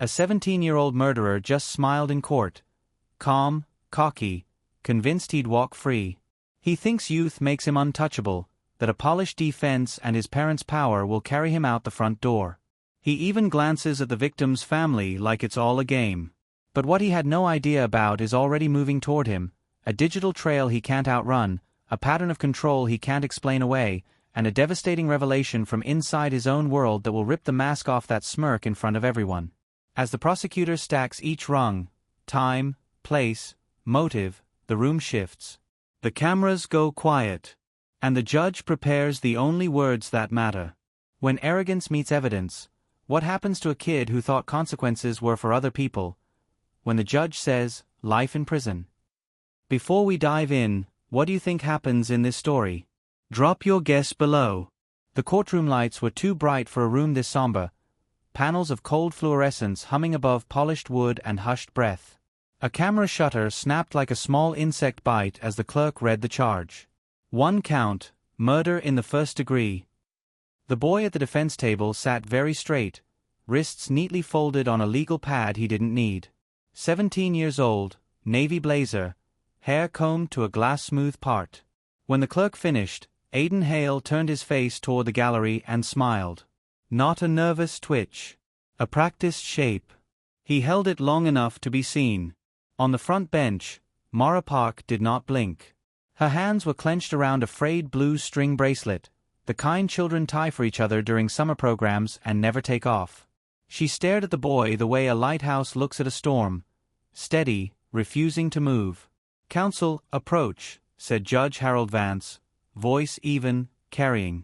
A 17-year-old murderer just smiled in court. Calm, cocky, convinced he'd walk free. He thinks youth makes him untouchable, that a polished defense and his parents' power will carry him out the front door. He even glances at the victim's family like it's all a game. But what he had no idea about is already moving toward him, a digital trail he can't outrun, a pattern of control he can't explain away, and a devastating revelation from inside his own world that will rip the mask off that smirk in front of everyone. As the prosecutor stacks each rung, time, place, motive, the room shifts. The cameras go quiet. And the judge prepares the only words that matter. When arrogance meets evidence, what happens to a kid who thought consequences were for other people? When the judge says, life in prison. Before we dive in, what do you think happens in this story? Drop your guess below. The courtroom lights were too bright for a room this somber. Panels of cold fluorescence humming above polished wood and hushed breath. A camera shutter snapped like a small insect bite as the clerk read the charge. One count, murder in the first degree. The boy at the defense table sat very straight, wrists neatly folded on a legal pad he didn't need. 17 years old, navy blazer, hair combed to a glass-smooth part. When the clerk finished, Aiden Hale turned his face toward the gallery and smiled. Not a nervous twitch. A practiced shape. He held it long enough to be seen. On the front bench, Mara Park did not blink. Her hands were clenched around a frayed blue string bracelet, the kind children tie for each other during summer programs and never take off. She stared at the boy the way a lighthouse looks at a storm, steady, refusing to move. "Counsel, approach," said Judge Harold Vance, voice even, carrying.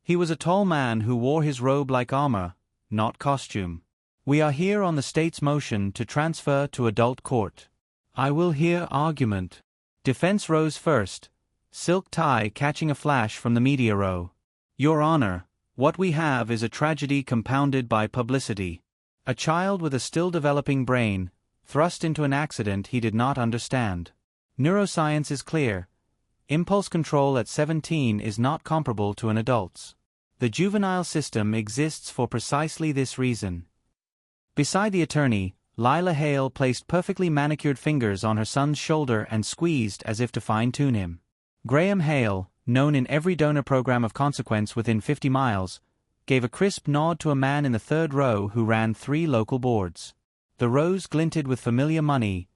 He was a tall man who wore his robe like armor, not costume. "We are here on the state's motion to transfer to adult court. I will hear argument." Defense rose first, silk tie catching a flash from the media row. "Your Honor, what we have is a tragedy compounded by publicity. A child with a still-developing brain, thrust into an accident he did not understand. Neuroscience is clear. Impulse control at 17 is not comparable to an adult's. The juvenile system exists for precisely this reason." Beside the attorney, Lila Hale placed perfectly manicured fingers on her son's shoulder and squeezed as if to fine-tune him. Graham Hale, known in every donor program of consequence within 50 miles, gave a crisp nod to a man in the third row who ran 3 local boards. The rows glinted with familiar money,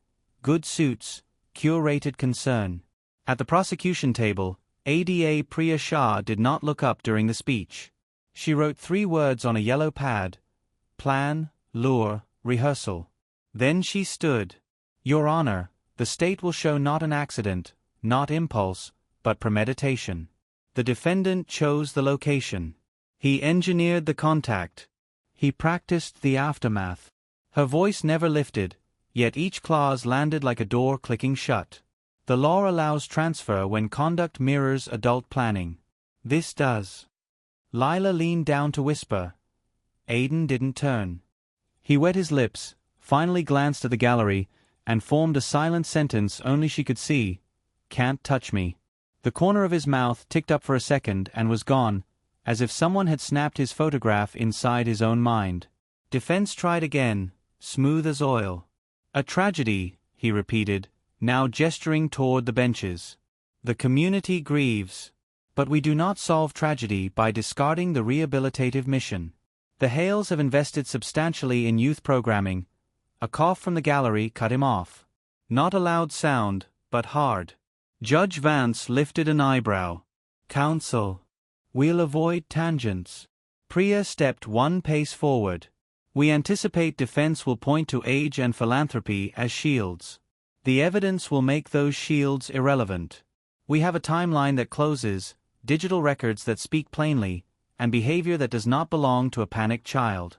good suits, curated concern. At the prosecution table, ADA Priya Shah did not look up during the speech. She wrote 3 words on a yellow pad: plan, lure, rehearsal. Then she stood. "Your Honor, the state will show not an accident, not impulse, but premeditation. The defendant chose the location. He engineered the contact. He practiced the aftermath." Her voice never lifted, yet each clause landed like a door clicking shut. The law allows transfer when conduct mirrors adult planning. This does. Lila leaned down to whisper. Aiden didn't turn. He wet his lips, finally glanced at the gallery, and formed a silent sentence only she could see. "Can't touch me." The corner of his mouth ticked up for a second and was gone, as if someone had snapped his photograph inside his own mind. Defense tried again, smooth as oil. "A tragedy," he repeated, now gesturing toward the benches. "The community grieves. But we do not solve tragedy by discarding the rehabilitative mission. The Hales have invested substantially in youth programming." A cough from the gallery cut him off. Not a loud sound, but hard. Judge Vance lifted an eyebrow. "Counsel, we'll avoid tangents." Priya stepped 1 pace forward. "We anticipate defense will point to age and philanthropy as shields. The evidence will make those shields irrelevant. We have a timeline that closes, digital records that speak plainly, and behavior that does not belong to a panicked child."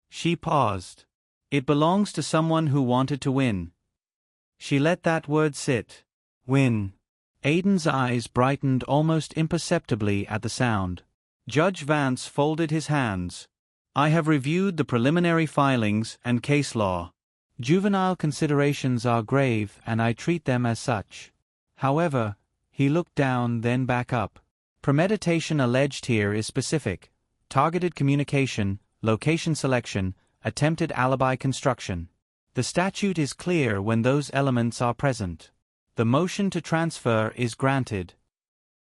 She paused. "It belongs to someone who wanted to win." She let that word sit. Win. Aiden's eyes brightened almost imperceptibly at the sound. Judge Vance folded his hands. "I have reviewed the preliminary filings and case law. Juvenile considerations are grave and I treat them as such. However," he looked down then back up, "premeditation alleged here is specific: targeted communication, location selection, attempted alibi construction. The statute is clear when those elements are present. The motion to transfer is granted.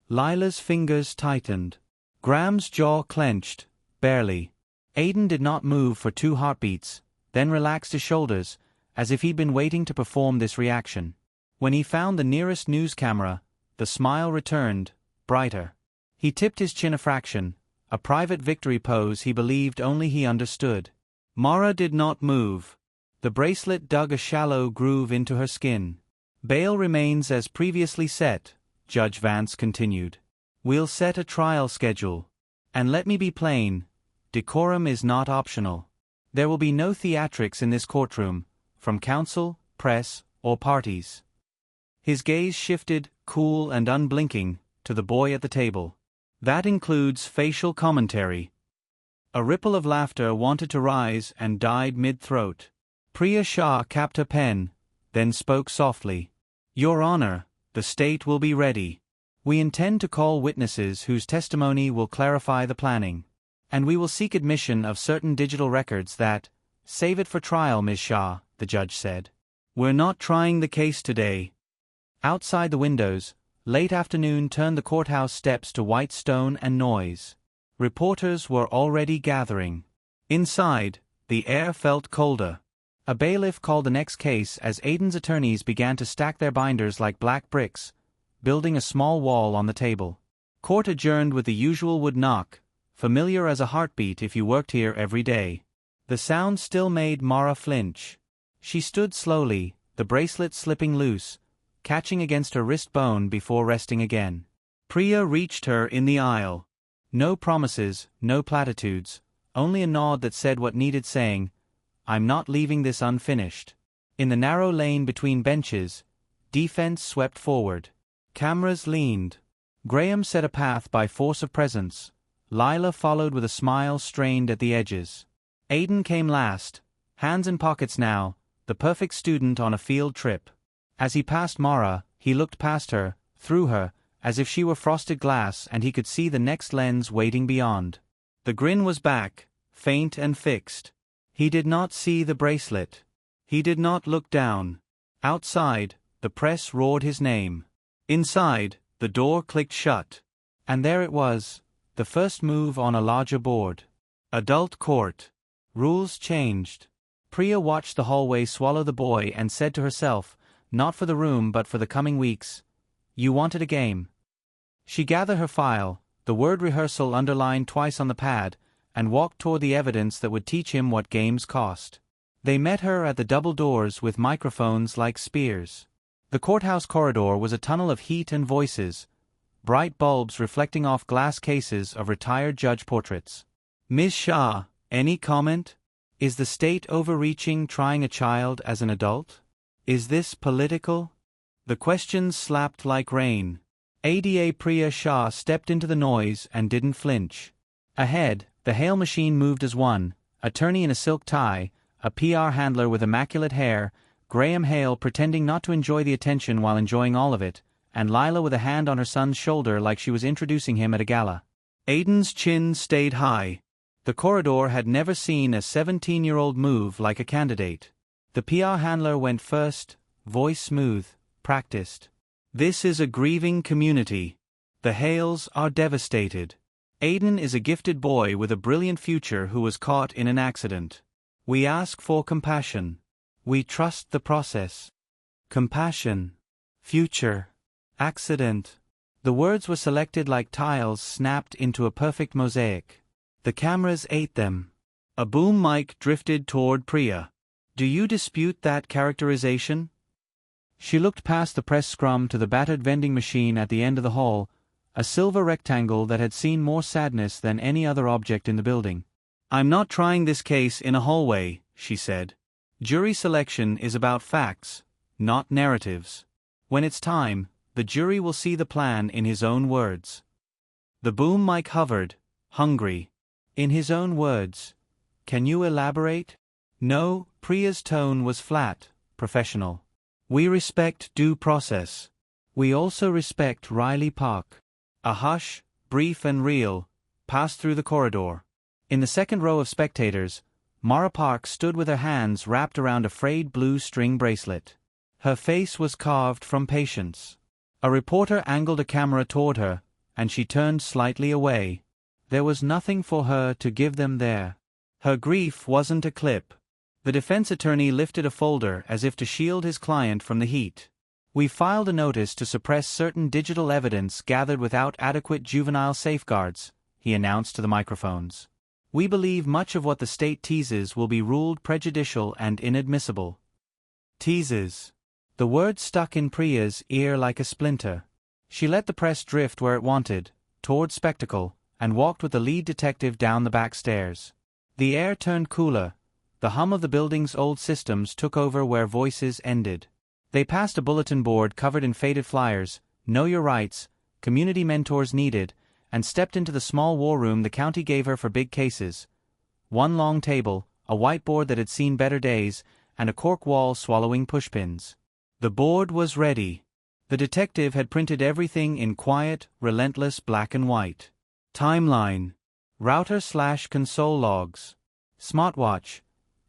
Lila's fingers tightened. Graham's jaw clenched, barely. Aiden did not move for 2 heartbeats, then relaxed his shoulders, as if he'd been waiting to perform this reaction. When he found the nearest news camera, the smile returned, brighter. He tipped his chin a fraction, a private victory pose he believed only he understood. Mara did not move. The bracelet dug a shallow groove into her skin. Bail remains as previously set, Judge Vance continued. We'll set a trial schedule. And let me be plain, decorum is not optional. There will be no theatrics in this courtroom, from counsel, press, or parties. His gaze shifted, cool and unblinking, to the boy at the table. That includes facial commentary. A ripple of laughter wanted to rise and died mid-throat. Priya Shah capped her pen, then spoke softly. Your Honor, the state will be ready. We intend to call witnesses whose testimony will clarify the planning. And we will seek admission of certain digital records that, save it for trial, Ms. Shah, the judge said. We're not trying the case today. Outside the windows, late afternoon turned the courthouse steps to white stone and noise. Reporters were already gathering. Inside, the air felt colder. A bailiff called the next case as Aiden's attorneys began to stack their binders like black bricks, building a small wall on the table. Court adjourned with the usual wood knock, familiar as a heartbeat if you worked here every day. The sound still made Mara flinch. She stood slowly, the bracelet slipping loose, catching against her wrist bone before resting again. Priya reached her in the aisle. No promises, no platitudes, only a nod that said what needed saying, I'm not leaving this unfinished. In the narrow lane between benches, defense swept forward. Cameras leaned. Graham set a path by force of presence. Lila followed with a smile strained at the edges. Aiden came last, hands in pockets now, the perfect student on a field trip. As he passed Mara, he looked past her, through her, as if she were frosted glass and he could see the next lens waiting beyond. The grin was back, faint and fixed. He did not see the bracelet. He did not look down. Outside, the press roared his name. Inside, the door clicked shut. And there it was, the first move on a larger board. Adult court. Rules changed. Priya watched the hallway swallow the boy and said to herself, not for the room but for the coming weeks, you wanted a game. She gathered her file, the word rehearsal underlined twice on the pad, and walked toward the evidence that would teach him what games cost. They met her at the double doors with microphones like spears. The courthouse corridor was a tunnel of heat and voices, bright bulbs reflecting off glass cases of retired judge portraits. Ms. Shah, any comment? Is the state overreaching trying a child as an adult? Is this political? The questions slapped like rain. ADA Priya Shah stepped into the noise and didn't flinch. Ahead, the Hale machine moved as one, attorney in a silk tie, a PR handler with immaculate hair, Graham Hale pretending not to enjoy the attention while enjoying all of it, and Lila with a hand on her son's shoulder like she was introducing him at a gala. Aiden's chin stayed high. The corridor had never seen a 17-year-old move like a candidate. The PR handler went first, voice smooth, practiced. This is a grieving community. The Hales are devastated. Aiden is a gifted boy with a brilliant future who was caught in an accident. We ask for compassion. We trust the process. Compassion. Future. Accident. The words were selected like tiles snapped into a perfect mosaic. The cameras ate them. A boom mic drifted toward Priya. Do you dispute that characterization? She looked past the press scrum to the battered vending machine at the end of the hall, a silver rectangle that had seen more sadness than any other object in the building. I'm not trying this case in a hallway, she said. Jury selection is about facts, not narratives. When it's time, the jury will see the plan in his own words. The boom mic hovered, hungry. In his own words. Can you elaborate? No, Priya's tone was flat, professional. We respect due process. We also respect Riley Park. A hush, brief and real, passed through the corridor. In the second row of spectators, Mara Park stood with her hands wrapped around a frayed blue string bracelet. Her face was carved from patience. A reporter angled a camera toward her, and she turned slightly away. There was nothing for her to give them there. Her grief wasn't a clip. The defense attorney lifted a folder as if to shield his client from the heat. "We filed a notice to suppress certain digital evidence gathered without adequate juvenile safeguards," he announced to the microphones. "We believe much of what the state teases will be ruled prejudicial and inadmissible." Teases. The word stuck in Priya's ear like a splinter. She let the press drift where it wanted, toward spectacle, and walked with the lead detective down the back stairs. The air turned cooler. The hum of the building's old systems took over where voices ended. They passed a bulletin board covered in faded flyers, "Know Your Rights, Community Mentors Needed," and stepped into the small war room the county gave her for big cases. One long table, a whiteboard that had seen better days, and a cork wall swallowing pushpins. The board was ready. The detective had printed everything in quiet, relentless black and white. Timeline. Router/console logs. Smartwatch.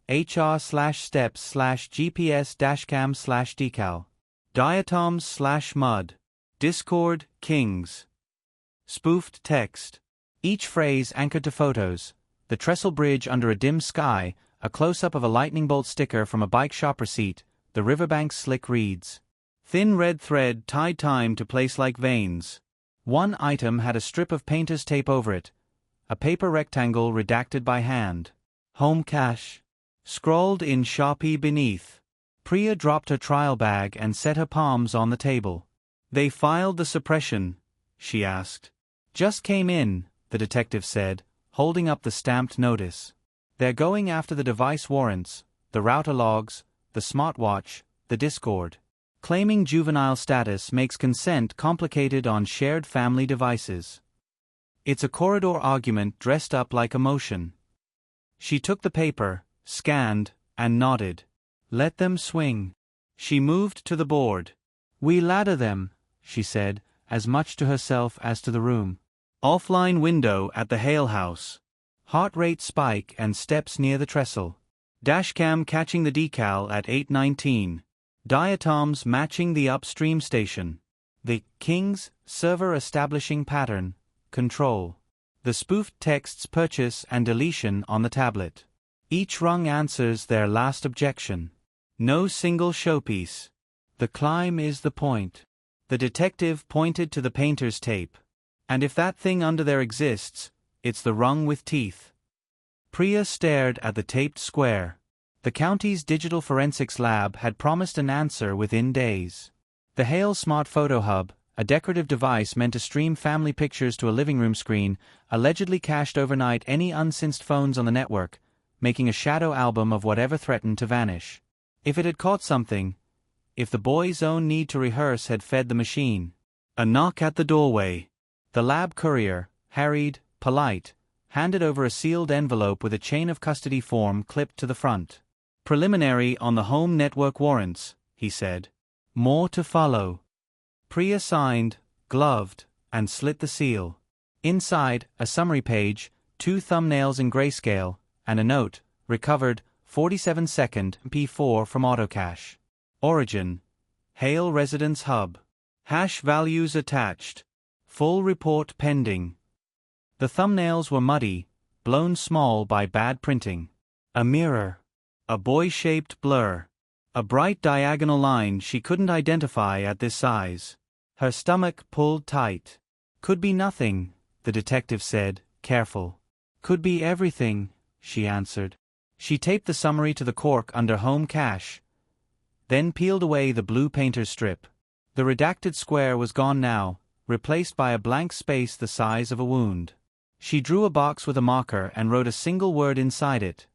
HR/steps/GPS dashcam/decal. Diatoms/mud. Discord, Kings. Spoofed text. Each phrase anchored to photos. The trestle bridge under a dim sky, a close-up of a lightning bolt sticker from a bike shop receipt, the riverbank's slick reeds. Thin red thread tied time to place like veins. One item had a strip of painter's tape over it, a paper rectangle redacted by hand. Home cache. Scrawled in Sharpie beneath. Priya dropped her trial bag and set her palms on the table. "They filed the suppression?" she asked. "Just came in," the detective said, holding up the stamped notice. "They're going after the device warrants, the router logs, the smartwatch, the Discord. Claiming juvenile status makes consent complicated on shared family devices. It's a corridor argument dressed up like a motion." She took the paper, scanned, and nodded. "Let them swing." She moved to the board. "We ladder them," she said, as much to herself as to the room. Offline window at the Hale house. Heart rate spike and steps near the trestle. Dashcam catching the decal at 8:19. Diatoms matching the upstream station. The King's server establishing pattern. Control. The spoofed texts purchase and deletion on the tablet. Each rung answers their last objection. No single showpiece. The climb is the point. The detective pointed to the painter's tape. "And if that thing under there exists, it's the rung with teeth." Priya stared at the taped square. The county's digital forensics lab had promised an answer within days. The Hale Smart Photo Hub, a decorative device meant to stream family pictures to a living room screen, allegedly cached overnight any unsynced phones on the network, making a shadow album of whatever threatened to vanish. If it had caught something, if the boy's own need to rehearse had fed the machine. A knock at the doorway. The lab courier, harried, polite, handed over a sealed envelope with a chain of custody form clipped to the front. "Preliminary on the home network warrants," he said. "More to follow." Priya signed, gloved, and slit the seal. Inside, a summary page, 2 thumbnails in grayscale, and a note, recovered, 47-second MP4 from Autocache. Origin. Hale Residence Hub. Hash values attached. Full report pending. The thumbnails were muddy, blown small by bad printing. A mirror. A boy-shaped blur. A bright diagonal line she couldn't identify at this size. Her stomach pulled tight. "Could be nothing," the detective said, careful. "Could be everything," she answered. She taped the summary to the cork under home cache, then peeled away the blue painter's strip. The redacted square was gone now, replaced by a blank space the size of a wound. She drew a box with a marker and wrote a single word inside it.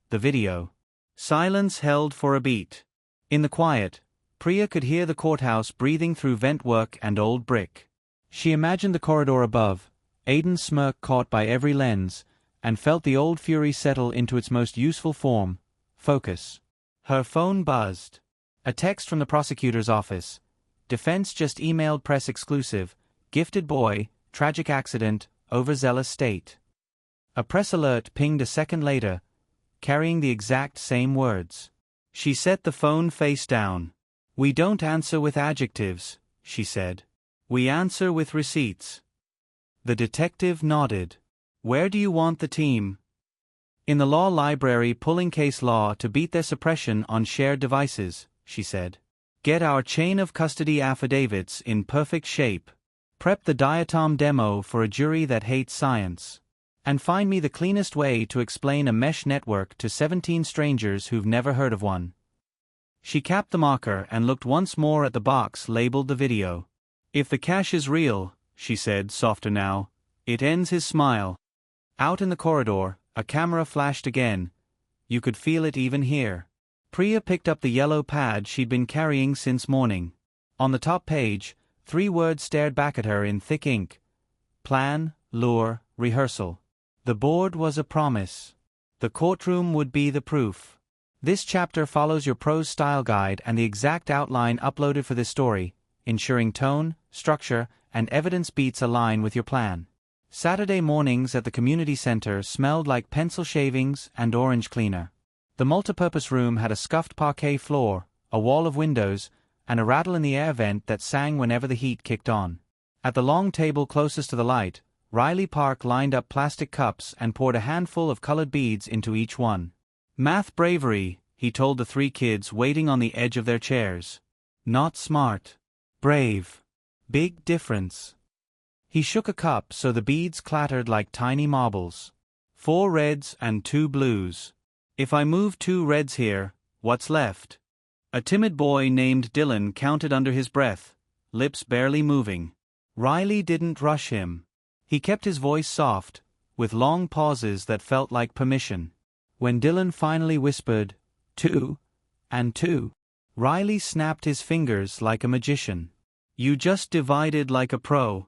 The video. Silence held for a beat. In the quiet, Priya could hear the courthouse breathing through vent work and old brick. She imagined the corridor above, Aiden's smirk caught by every lens, and felt the old fury settle into its most useful form, focus. Her phone buzzed. A text from the prosecutor's office. "Defense just emailed press exclusive. Gifted boy, tragic accident, overzealous state." A press alert pinged a second later. carrying the exact same words. She set the phone face down. "We don't answer with adjectives," she said. "We answer with receipts." The detective nodded. "Where do you want the team?" "In the law library pulling case law to beat their suppression on shared devices," she said. "Get our chain of custody affidavits in perfect shape. Prep the diatom demo for a jury that hates science. And find me the cleanest way to explain a mesh network to 17 strangers who've never heard of one." She capped the marker and looked once more at the box labeled the video. "If the cache is real," she said, softer now, "it ends his smile." Out in the corridor, a camera flashed again. You could feel it even here. Priya picked up the yellow pad she'd been carrying since morning. On the top page, 3 words stared back at her in thick ink. Plan, lure, rehearsal. The board was a promise. The courtroom would be the proof. This chapter follows your prose style guide and the exact outline uploaded for this story, ensuring tone, structure, and evidence beats align with your plan. Saturday mornings at the community center smelled like pencil shavings and orange cleaner. The multipurpose room had a scuffed parquet floor, a wall of windows, and a rattle in the air vent that sang whenever the heat kicked on. At the long table closest to the light, Riley Park lined up plastic cups and poured a handful of colored beads into each one. "Math bravery," he told the 3 kids waiting on the edge of their chairs. "Not smart. Brave. Big difference." He shook a cup so the beads clattered like tiny marbles. 4 reds and 2 blues. "If I move 2 reds here, what's left?" A timid boy named Dylan counted under his breath, lips barely moving. Riley didn't rush him. He kept his voice soft, with long pauses that felt like permission. When Dylan finally whispered, 2 and 2, Riley snapped his fingers like a magician. "You just divided like a pro."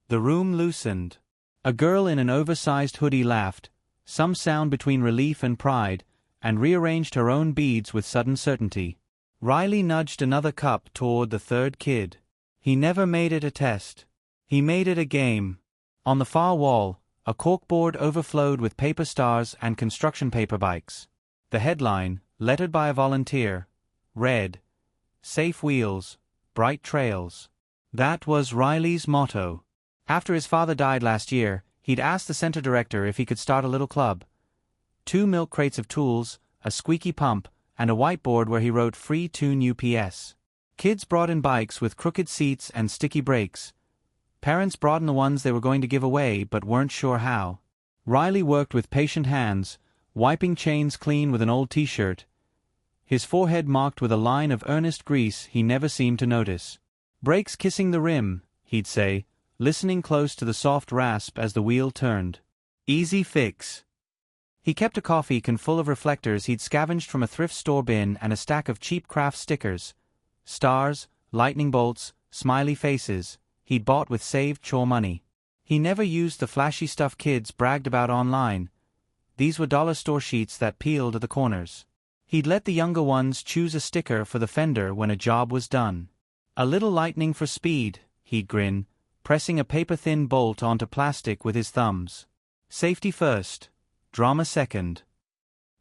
The room loosened. A girl in an oversized hoodie laughed, some sound between relief and pride, and rearranged her own beads with sudden certainty. Riley nudged another cup toward the 3rd kid. He never made it a test. He made it a game. On the far wall, a corkboard overflowed with paper stars and construction paper bikes. The headline, lettered by a volunteer, read, "Safe wheels, bright trails." That was Riley's motto. After his father died last year, he'd asked the center director if he could start a little club. 2 milk crates of tools, a squeaky pump, and a whiteboard where he wrote "Free Tune UPS." Kids brought in bikes with crooked seats and sticky brakes. Parents brought in the ones they were going to give away but weren't sure how. Riley worked with patient hands, wiping chains clean with an old t-shirt, his forehead marked with a line of earnest grease he never seemed to notice. "Brakes kissing the rim," he'd say, listening close to the soft rasp as the wheel turned. "Easy fix." He kept a coffee can full of reflectors he'd scavenged from a thrift store bin and a stack of cheap craft stickers. Stars, lightning bolts, smiley faces, he'd bought with saved chore money. He never used the flashy stuff kids bragged about online. These were dollar store sheets that peeled at the corners. He'd let the younger ones choose a sticker for the fender when a job was done. "A little lightning for speed," he'd grin, pressing a paper-thin bolt onto plastic with his thumbs. "Safety first. Drama second."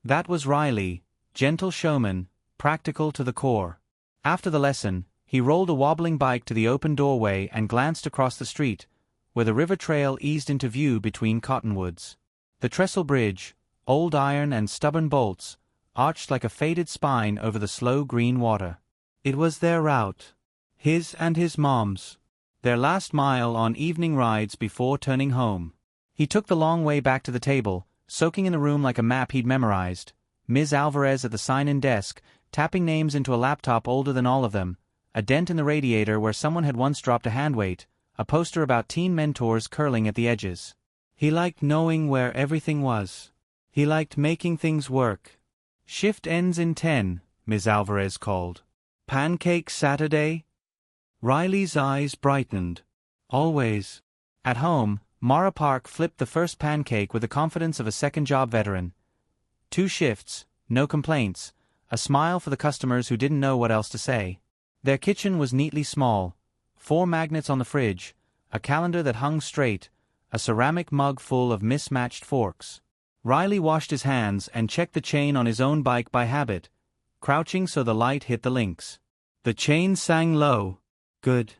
That was Riley, gentle showman, practical to the core. After the lesson, he rolled a wobbling bike to the open doorway and glanced across the street, where the river trail eased into view between cottonwoods. The trestle bridge, old iron and stubborn bolts, arched like a faded spine over the slow green water. It was their route. His and his mom's. Their last mile on evening rides before turning home. He took the long way back to the table, soaking in the room like a map he'd memorized. Ms. Alvarez at the sign-in desk, tapping names into a laptop older than all of them, a dent in the radiator where someone had once dropped a handweight, a poster about teen mentors curling at the edges. He liked knowing where everything was. He liked making things work. "Shift ends in 10, Ms. Alvarez called. "Pancake Saturday?" Riley's eyes brightened. "Always." At home, Mara Park flipped the first pancake with the confidence of a second-job veteran. 2 shifts, no complaints, a smile for the customers who didn't know what else to say. Their kitchen was neatly small. 4 magnets on the fridge, a calendar that hung straight, a ceramic mug full of mismatched forks. Riley washed his hands and checked the chain on his own bike by habit, crouching so the light hit the links. The chain sang low. Good.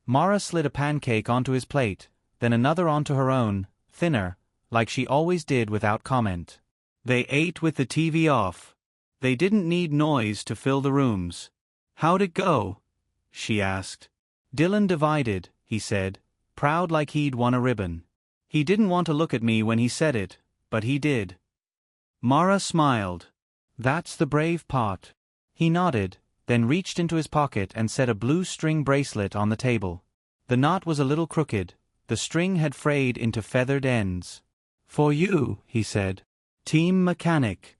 Mara slid a pancake onto his plate, then another onto her own, thinner, like she always did without comment. They ate with the TV off. They didn't need noise to fill the rooms. How'd it go? She asked. Dylan divided, he said, proud like he'd won a ribbon. He didn't want to look at me when he said it, but he did. Mara smiled. That's the brave part. He nodded, then reached into his pocket and set a blue string bracelet on the table. The knot was a little crooked, the string had frayed into feathered ends. For you, he said. Team mechanic.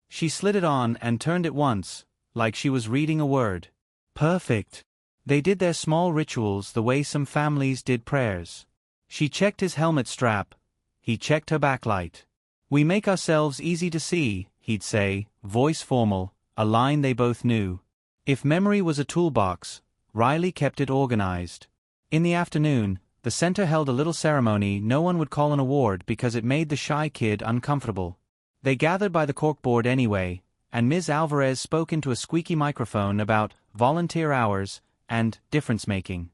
She slid it on and turned it once, like she was reading a word. Perfect. They did their small rituals the way some families did prayers. She checked his helmet strap. He checked her backlight. We make ourselves easy to see, he'd say, voice formal, a line they both knew. If memory was a toolbox, Riley kept it organized. In the afternoon, the center held a little ceremony no one would call an award because it made the shy kid uncomfortable. They gathered by the corkboard anyway, and Ms. Alvarez spoke into a squeaky microphone about volunteer hours and difference-making.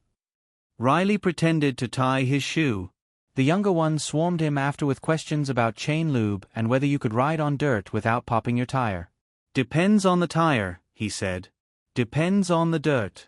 Riley pretended to tie his shoe. The younger one swarmed him after with questions about chain lube and whether you could ride on dirt without popping your tire. Depends on the tire, he said. Depends on the dirt.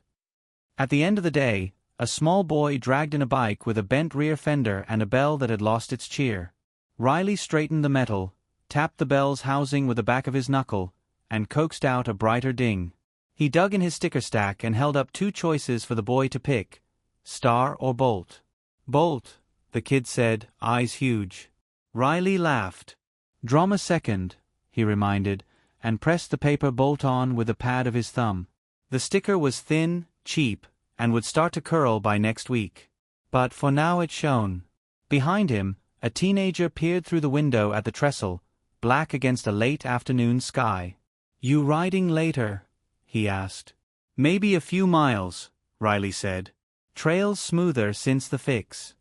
At the end of the day, a small boy dragged in a bike with a bent rear fender and a bell that had lost its cheer. Riley straightened the metal, tapped the bell's housing with the back of his knuckle, and coaxed out a brighter ding. He dug in his sticker stack and held up two choices for the boy to pick, star or bolt. Bolt, the kid said, eyes huge. Riley laughed. Drum a second, he reminded, and pressed the paper bolt on with the pad of his thumb. The sticker was thin, cheap, and would start to curl by next week. But for now it shone. Behind him, a teenager peered through the window at the trestle, black against a late afternoon sky. You riding later? He asked. Maybe a few miles, Riley said. Trails smoother since the fix.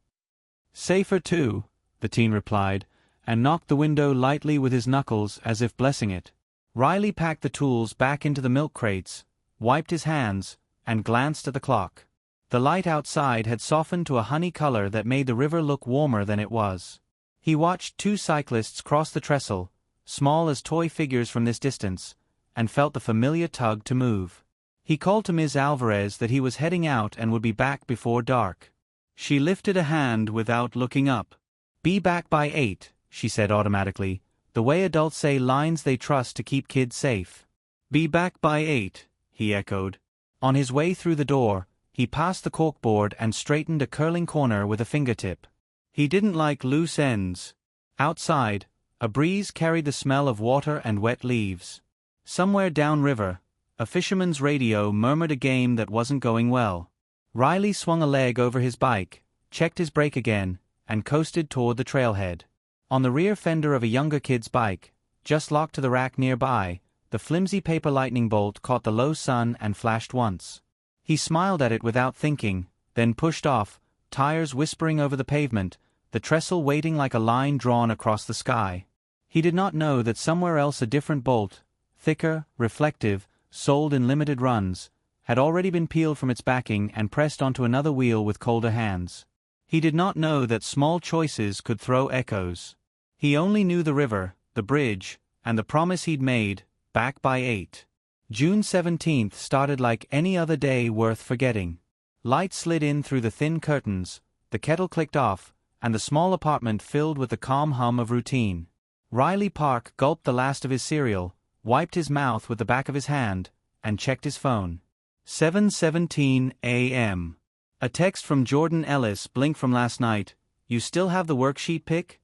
Safer too, the teen replied, and knocked the window lightly with his knuckles as if blessing it. Riley packed the tools back into the milk crates, wiped his hands, and glanced at the clock. The light outside had softened to a honey color that made the river look warmer than it was. He watched two cyclists cross the trestle, small as toy figures from this distance, and felt the familiar tug to move. He called to Ms. Alvarez that he was heading out and would be back before dark. She lifted a hand without looking up. Be back by 8, she said automatically, the way adults say lines they trust to keep kids safe. Be back by 8, he echoed. On his way through the door, he passed the corkboard and straightened a curling corner with a fingertip. He didn't like loose ends. Outside, a breeze carried the smell of water and wet leaves. Somewhere downriver, a fisherman's radio murmured a game that wasn't going well. Riley swung a leg over his bike, checked his brake again, and coasted toward the trailhead. On the rear fender of a younger kid's bike, just locked to the rack nearby, the flimsy paper lightning bolt caught the low sun and flashed once. He smiled at it without thinking, then pushed off, tires whispering over the pavement, the trestle waiting like a line drawn across the sky. He did not know that somewhere else a different bolt, thicker, reflective, sold in limited runs, had already been peeled from its backing and pressed onto another wheel with colder hands. He did not know that small choices could throw echoes. He only knew the river, the bridge, and the promise he'd made, back by 8. June 17th started like any other day worth forgetting. Light slid in through the thin curtains, the kettle clicked off, and the small apartment filled with the calm hum of routine. Riley Park gulped the last of his cereal, wiped his mouth with the back of his hand, and checked his phone. 7:17 a.m. A text from Jordan Ellis blinked from last night. You still have the worksheet pick?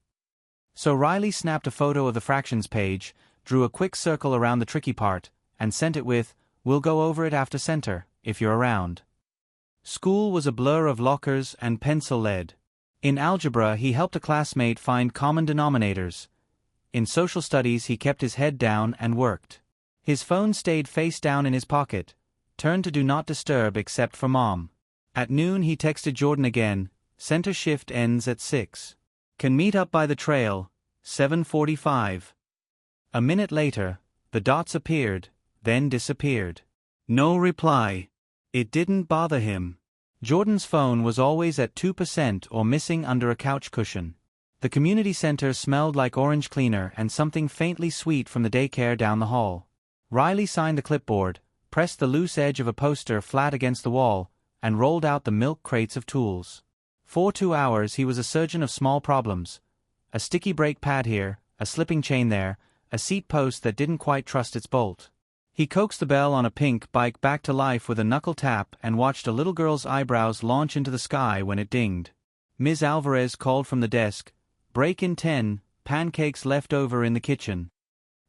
So Riley snapped a photo of the fractions page, drew a quick circle around the tricky part, and sent it with, "We'll go over it after center, if you're around." School was a blur of lockers and pencil lead. In algebra he helped a classmate find common denominators. In social studies he kept his head down and worked. His phone stayed face down in his pocket, turned to do not disturb except for Mom. At noon he texted Jordan again, center shift ends at 6. Can meet up by the trail, 7:45. A minute later, the dots appeared, then disappeared. No reply. It didn't bother him. Jordan's phone was always at 2% or missing under a couch cushion. The community center smelled like orange cleaner and something faintly sweet from the daycare down the hall. Riley signed the clipboard, pressed the loose edge of a poster flat against the wall, and rolled out the milk crates of tools. For 2 hours he was a surgeon of small problems. A sticky brake pad here, a slipping chain there, a seat post that didn't quite trust its bolt. He coaxed the bell on a pink bike back to life with a knuckle tap and watched a little girl's eyebrows launch into the sky when it dinged. Ms. Alvarez called from the desk, "Break in 10, pancakes left over in the kitchen."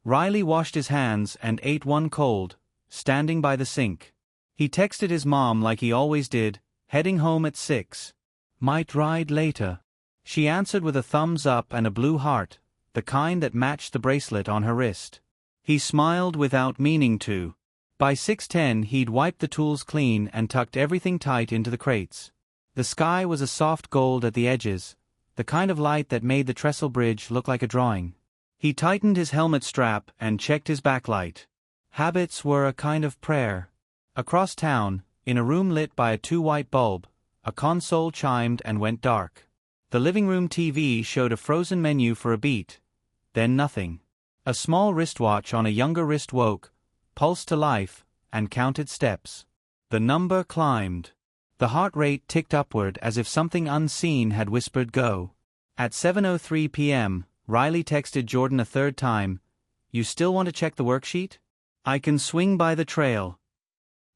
Riley washed his hands and ate one cold, standing by the sink. He texted his mom like he always did, heading home at 6. "Might ride later." She answered with a thumbs up and a blue heart, the kind that matched the bracelet on her wrist. He smiled without meaning to. By 6:10 he'd wiped the tools clean and tucked everything tight into the crates. The sky was a soft gold at the edges, the kind of light that made the trestle bridge look like a drawing. He tightened his helmet strap and checked his backlight. Habits were a kind of prayer. Across town, in a room lit by a 2-white bulb, a console chimed and went dark. The living room TV showed a frozen menu for a beat, then nothing. A small wristwatch on a younger wrist woke, pulsed to life, and counted steps. The number climbed. The heart rate ticked upward as if something unseen had whispered go. At 7:03 p.m., Riley texted Jordan a third time, "You still want to check the worksheet? I can swing by the trail."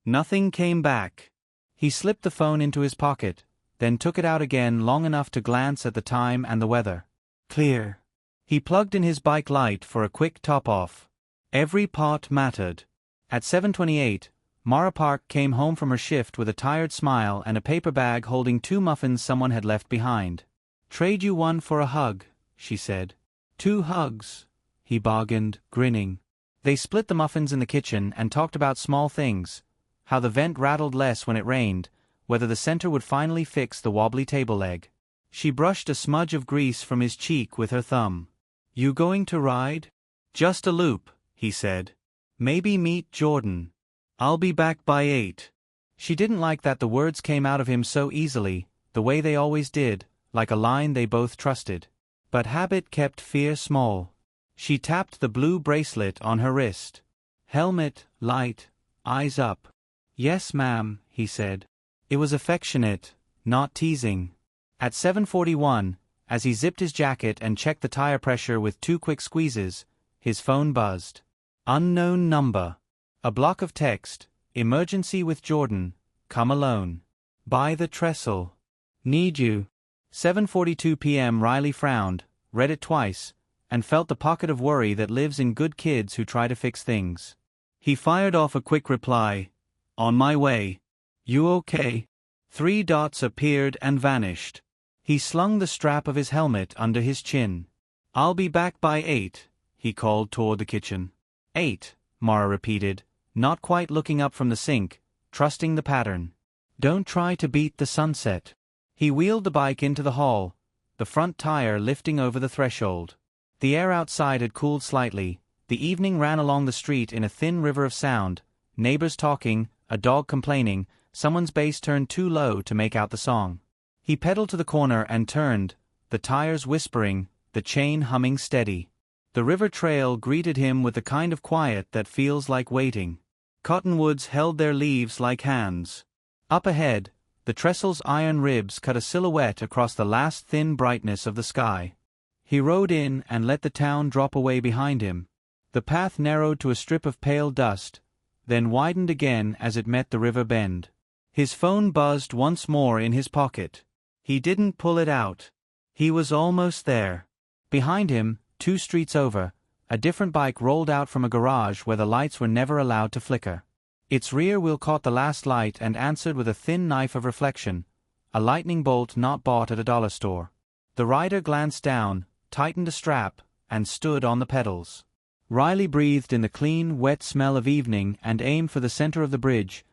Nothing came back. He slipped the phone into his pocket, then took it out again long enough to glance at the time and the weather. Clear. He plugged in his bike light for a quick top-off. Every part mattered. At 7:28, Mara Park came home from her shift with a tired smile and a paper bag holding 2 muffins someone had left behind. "Trade you one for a hug," she said. "2 hugs," he bargained, grinning. They split the muffins in the kitchen and talked about small things, how the vent rattled less when it rained, whether the center would finally fix the wobbly table leg. She brushed a smudge of grease from his cheek with her thumb. "You going to ride?" "Just a loop," he said. "Maybe meet Jordan. I'll be back by 8. She didn't like that the words came out of him so easily, the way they always did, like a line they both trusted. But habit kept fear small. She tapped the blue bracelet on her wrist. Helmet, light, eyes up. "Yes, ma'am," he said. It was affectionate, not teasing. At 7:41, as he zipped his jacket and checked the tire pressure with 2 quick squeezes, his phone buzzed. Unknown number. A block of text, "Emergency with Jordan, come alone. By the trestle. Need you." 7:42 p.m. Riley frowned, read it twice, and felt the pocket of worry that lives in good kids who try to fix things. He fired off a quick reply, "On my way. You okay?" 3 dots appeared and vanished. He slung the strap of his helmet under his chin. "I'll be back by 8, he called toward the kitchen. 8, Mara repeated, not quite looking up from the sink, trusting the pattern. "Don't try to beat the sunset." He wheeled the bike into the hall, the front tire lifting over the threshold. The air outside had cooled slightly, the evening ran along the street in a thin river of sound, neighbors talking, a dog complaining, someone's bass turned too low to make out the song. He pedaled to the corner and turned, the tires whispering, the chain humming steady. The river trail greeted him with the kind of quiet that feels like waiting. Cottonwoods held their leaves like hands. Up ahead, the trestle's iron ribs cut a silhouette across the last thin brightness of the sky. He rode in and let the town drop away behind him. The path narrowed to a strip of pale dust, then widened again as it met the river bend. His phone buzzed once more in his pocket. He didn't pull it out. He was almost there. Behind him, 2 streets over, a different bike rolled out from a garage where the lights were never allowed to flicker. Its rear wheel caught the last light and answered with a thin knife of reflection, a lightning bolt not bought at a dollar store. The rider glanced down, tightened a strap, and stood on the pedals. Riley breathed in the clean, wet smell of evening and aimed for the center of the bridge,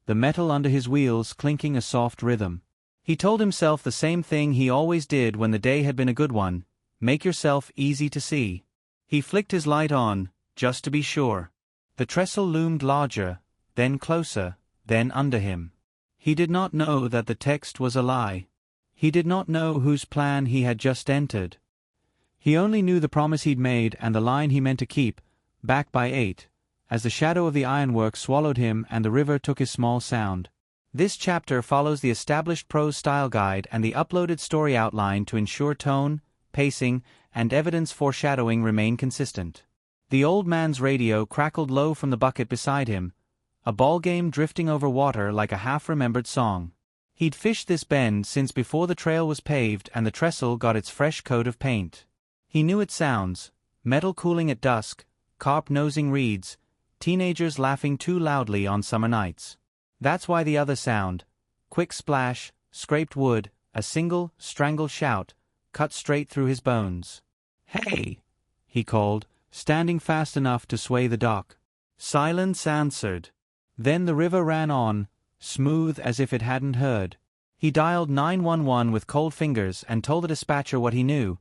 the metal under his wheels clinking a soft rhythm. He told himself the same thing he always did when the day had been a good one, Make yourself easy to see. He flicked his light on, just to be sure. The trestle loomed larger, then closer, then under him. He did not know that the text was a lie. He did not know whose plan he had just entered. He only knew the promise he'd made and the line he meant to keep, back by 8, as the shadow of the ironwork swallowed him and the river took his small sound. This chapter follows the established prose style guide and the uploaded story outline to ensure tone, pacing, and evidence foreshadowing remain consistent. The old man's radio crackled low from the bucket beside him, a ballgame drifting over water like a half-remembered song. He'd fished this bend since before the trail was paved and the trestle got its fresh coat of paint. He knew its sounds: metal cooling at dusk, carp nosing reeds, teenagers laughing too loudly on summer nights. That's why the other sound, quick splash, scraped wood, a single, strangled shout, cut straight through his bones. "Hey!" he called, standing fast enough to sway the dock. Silence answered. Then the river ran on, smooth as if it hadn't heard. He dialed 911 with cold fingers and told the dispatcher what he knew.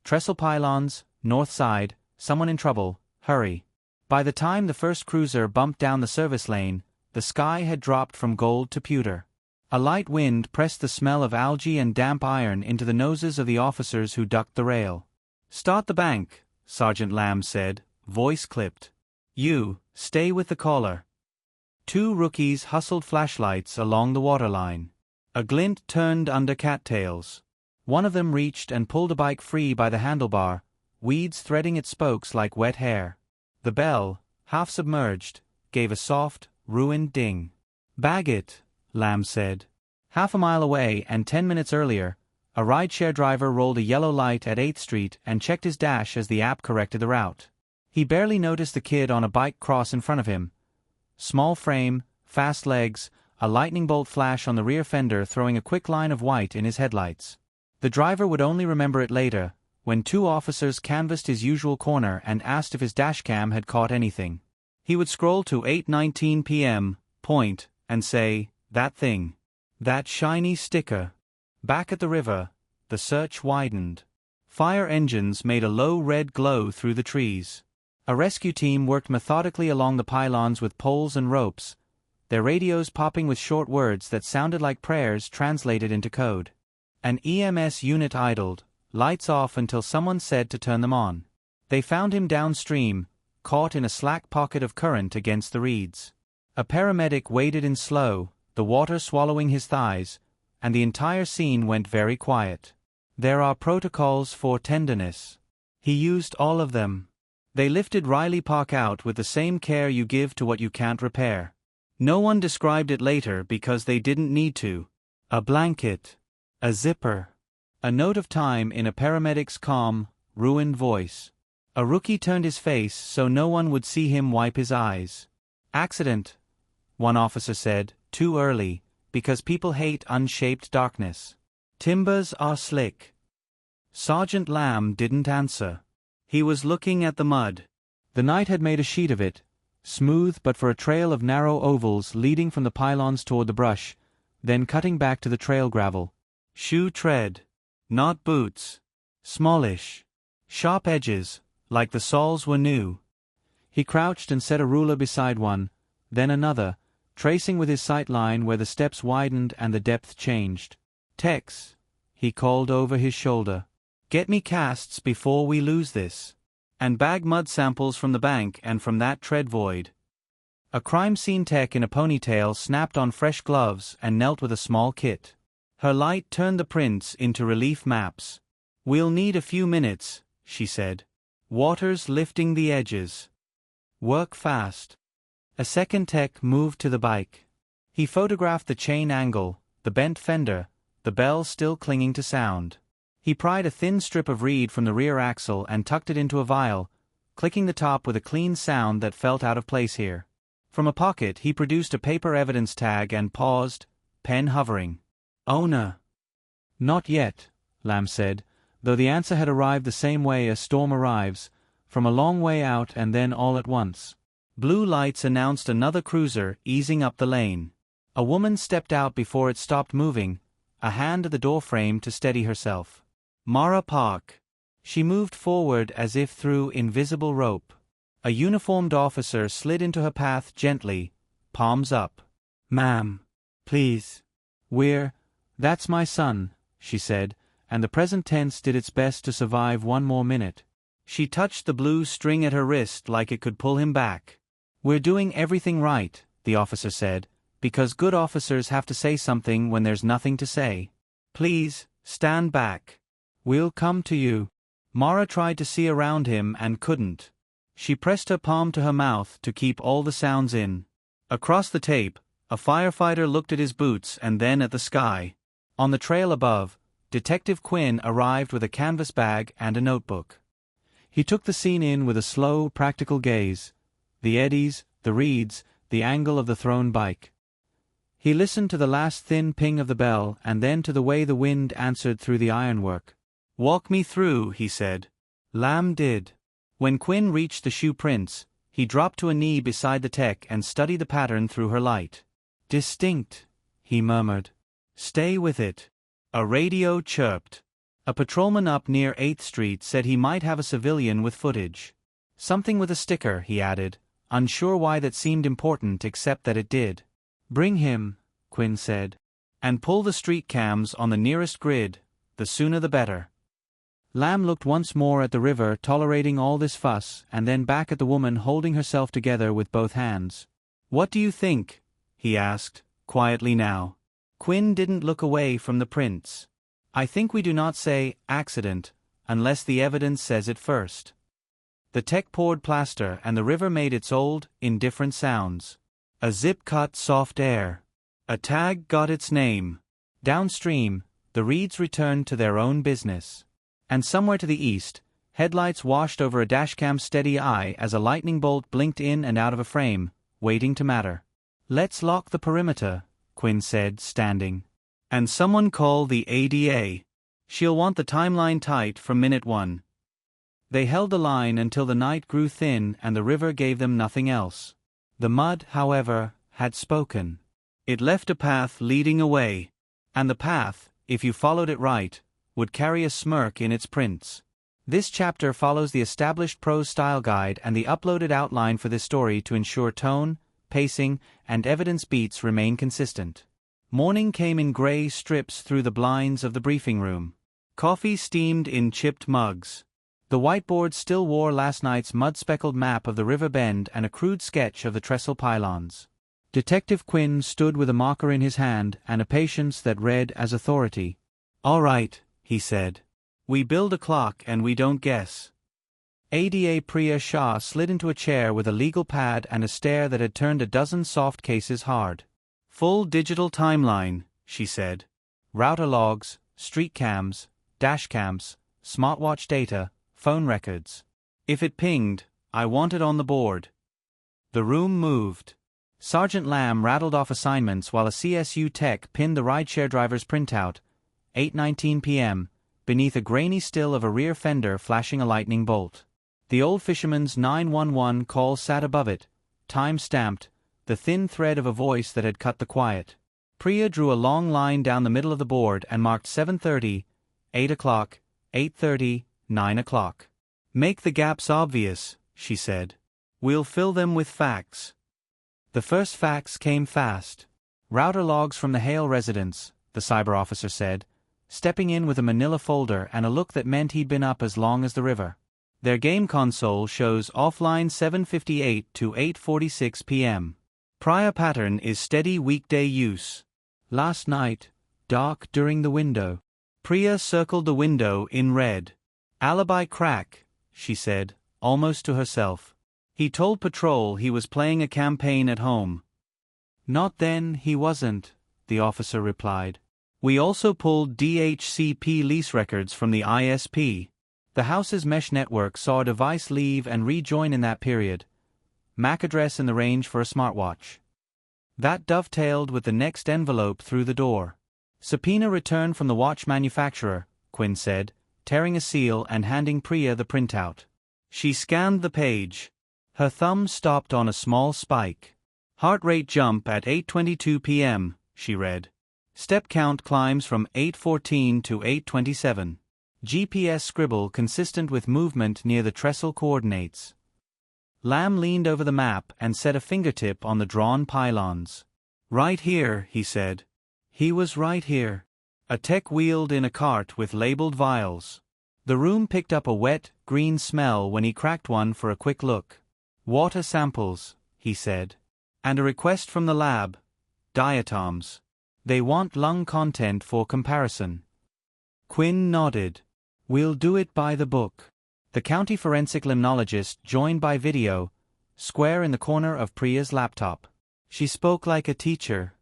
Trestle pylons, north side, someone in trouble, hurry. By the time the first cruiser bumped down the service lane, the sky had dropped from gold to pewter. A light wind pressed the smell of algae and damp iron into the noses of the officers who ducked the rail. "Start the bank," Sergeant Lamb said, voice clipped. "You, stay with the caller." 2 rookies hustled flashlights along the waterline. A glint turned under cattails. One of them reached and pulled a bike free by the handlebar, weeds threading its spokes like wet hair. The bell, half submerged, gave a soft, ruined ding. "Bag it," Lamb said. Half a mile away and 10 minutes earlier, a rideshare driver rolled a yellow light at 8th Street and checked his dash as the app corrected the route. He barely noticed the kid on a bike cross in front of him. Small frame, fast legs, a lightning bolt flash on the rear fender throwing a quick line of white in his headlights. The driver would only remember it later, when 2 officers canvassed his usual corner and asked if his dashcam had caught anything. He would scroll to 8:19 p.m., point, and say, "That thing. That shiny sticker." Back at the river, the search widened. Fire engines made a low red glow through the trees. A rescue team worked methodically along the pylons with poles and ropes, their radios popping with short words that sounded like prayers translated into code. An EMS unit idled, lights off until someone said to turn them on. They found him downstream, caught in a slack pocket of current against the reeds. A paramedic waded in slow, the water swallowing his thighs, and the entire scene went very quiet. There are protocols for tenderness. He used all of them. They lifted Riley Park out with the same care you give to what you can't repair. No one described it later because they didn't need to. A blanket. A zipper. A note of time in a paramedic's calm, ruined voice. A rookie turned his face so no one would see him wipe his eyes. "Accident," one officer said, "too early, because people hate unshaped darkness. Timbers are slick." Sergeant Lamb didn't answer. He was looking at the mud. The night had made a sheet of it, smooth but for a trail of narrow ovals leading from the pylons toward the brush, then cutting back to the trail gravel. Shoe tread. Not boots. Smallish. Sharp edges, like the soles were new. He crouched and set a ruler beside one, then another, tracing with his sight line where the steps widened and the depth changed. "Tex," he called over his shoulder. "Get me casts before we lose this. And bag mud samples from the bank and from that tread void." A crime scene tech in a ponytail snapped on fresh gloves and knelt with a small kit. Her light turned the prints into relief maps. "We'll need a few minutes," she said. "Water's lifting the edges. Work fast." A second tech moved to the bike. He photographed the chain angle, the bent fender, the bell still clinging to sound. He pried a thin strip of reed from the rear axle and tucked it into a vial, clicking the top with a clean sound that felt out of place here. From a pocket he produced a paper evidence tag and paused, pen hovering. "Owner." "Not yet," Lamb said, though the answer had arrived the same way a storm arrives, from a long way out and then all at once. Blue lights announced another cruiser easing up the lane. A woman stepped out before it stopped moving, a hand at the doorframe to steady herself. "Mara Park." She moved forward as if through invisible rope. A uniformed officer slid into her path gently, palms up. "Ma'am, please. That's my son," she said, and the present tense did its best to survive one more minute. She touched the blue string at her wrist like it could pull him back. "We're doing everything right," the officer said, "because good officers have to say something when there's nothing to say. Please, stand back. We'll come to you." Mara tried to see around him and couldn't. She pressed her palm to her mouth to keep all the sounds in. Across the tape, a firefighter looked at his boots and then at the sky. On the trail above, Detective Quinn arrived with a canvas bag and a notebook. He took the scene in with a slow, practical gaze. The eddies, the reeds, the angle of the thrown bike. He listened to the last thin ping of the bell and then to the way the wind answered through the ironwork. "Walk me through," he said. Lamb did. When Quinn reached the shoe prints, he dropped to a knee beside the tech and studied the pattern through her light. "Distinct," he murmured. "Stay with it." A radio chirped. A patrolman up near 8th Street said he might have a civilian with footage. "Something with a sticker," he added, unsure why that seemed important except that it did. "Bring him," Quinn said. "And pull the street cams on the nearest grid, the sooner the better." Lamb looked once more at the river tolerating all this fuss and then back at the woman holding herself together with both hands. "What do you think?" he asked, quietly now. Quinn didn't look away from the prints. "I think we do not say accident unless the evidence says it first." The tech poured plaster and the river made its old, indifferent sounds. A zip cut soft air. A tag got its name. Downstream, the reeds returned to their own business. And somewhere to the east, headlights washed over a dashcam's steady eye as a lightning bolt blinked in and out of a frame, waiting to matter. "Let's lock the perimeter," Quinn said, standing. "And someone call the ADA. She'll want the timeline tight from minute 1. They held the line until the night grew thin and the river gave them nothing else. The mud, however, had spoken. It left a path leading away. And the path, if you followed it right, would carry a smirk in its prints. This chapter follows the established prose style guide and the uploaded outline for this story to ensure tone, pacing, and evidence beats remain consistent. Morning came in gray strips through the blinds of the briefing room. Coffee steamed in chipped mugs. The whiteboard still wore last night's mud-speckled map of the river bend and a crude sketch of the trestle pylons. Detective Quinn stood with a marker in his hand and a patience that read as authority. "All right," he said. "We build a clock and we don't guess." ADA Priya Shah slid into a chair with a legal pad and a stare that had turned a dozen soft cases hard. "Full digital timeline," she said. "Router logs, street cams, dash cams, smartwatch data, phone records. If it pinged, I want it on the board." The room moved. Sergeant Lamb rattled off assignments while a CSU tech pinned the rideshare driver's printout, 8:19 p.m., beneath a grainy still of a rear fender flashing a lightning bolt. The old fisherman's 911 call sat above it, time-stamped, the thin thread of a voice that had cut the quiet. Priya drew a long line down the middle of the board and marked 7:30, 8 o'clock, 8:30, 9 o'clock. "Make the gaps obvious," she said. "We'll fill them with facts." The first facts came fast. "Router logs from the Hale residence," the cyber officer said, stepping in with a manila folder and a look that meant he'd been up as long as the river. "Their game console shows offline 7:58 to 8:46 p.m. Prior pattern is steady weekday use. Last night, dark during the window." Priya circled the window in red. "Alibi crack," she said, almost to herself. "He told patrol he was playing a campaign at home." "Not then, he wasn't," the officer replied. "We also pulled DHCP lease records from the ISP. The house's mesh network saw a device leave and rejoin in that period. MAC address in the range for a smartwatch." That dovetailed with the next envelope through the door. "Subpoena returned from the watch manufacturer," Quinn said, tearing a seal and handing Priya the printout. She scanned the page. Her thumb stopped on a small spike. "Heart rate jump at 8:22 p.m., she read. "Step count climbs from 8:14 to 8:27. GPS scribble consistent with movement near the trestle coordinates. Lamb leaned over the map and set a fingertip on the drawn pylons. "Right here," he said. He was right here. A tech wheeled in a cart with labeled vials. The room picked up a wet, green smell when he cracked one for a quick look. "Water samples," he said. "And a request from the lab. Diatoms. They want lung content for comparison." Quinn nodded. "We'll do it by the book." The county forensic limnologist joined by video, square in the corner of Priya's laptop. She spoke like a teacher.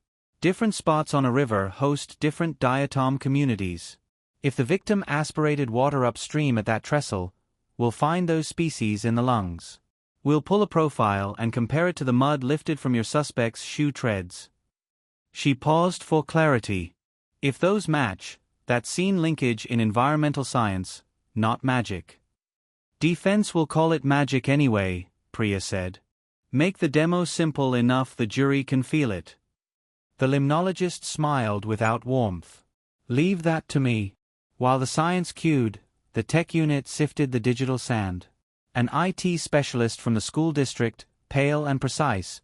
Different spots on a river host different diatom communities. If the victim aspirated water upstream at that trestle, we'll find those species in the lungs. We'll pull a profile and compare it to the mud lifted from your suspect's shoe treads. She paused for clarity. If those match, that's seen linkage in environmental science, not magic. Defense will call it magic anyway, Priya said. Make the demo simple enough the jury can feel it. The limnologist smiled without warmth. Leave that to me. While the science queued, the tech unit sifted the digital sand. An IT specialist from the school district, pale and precise,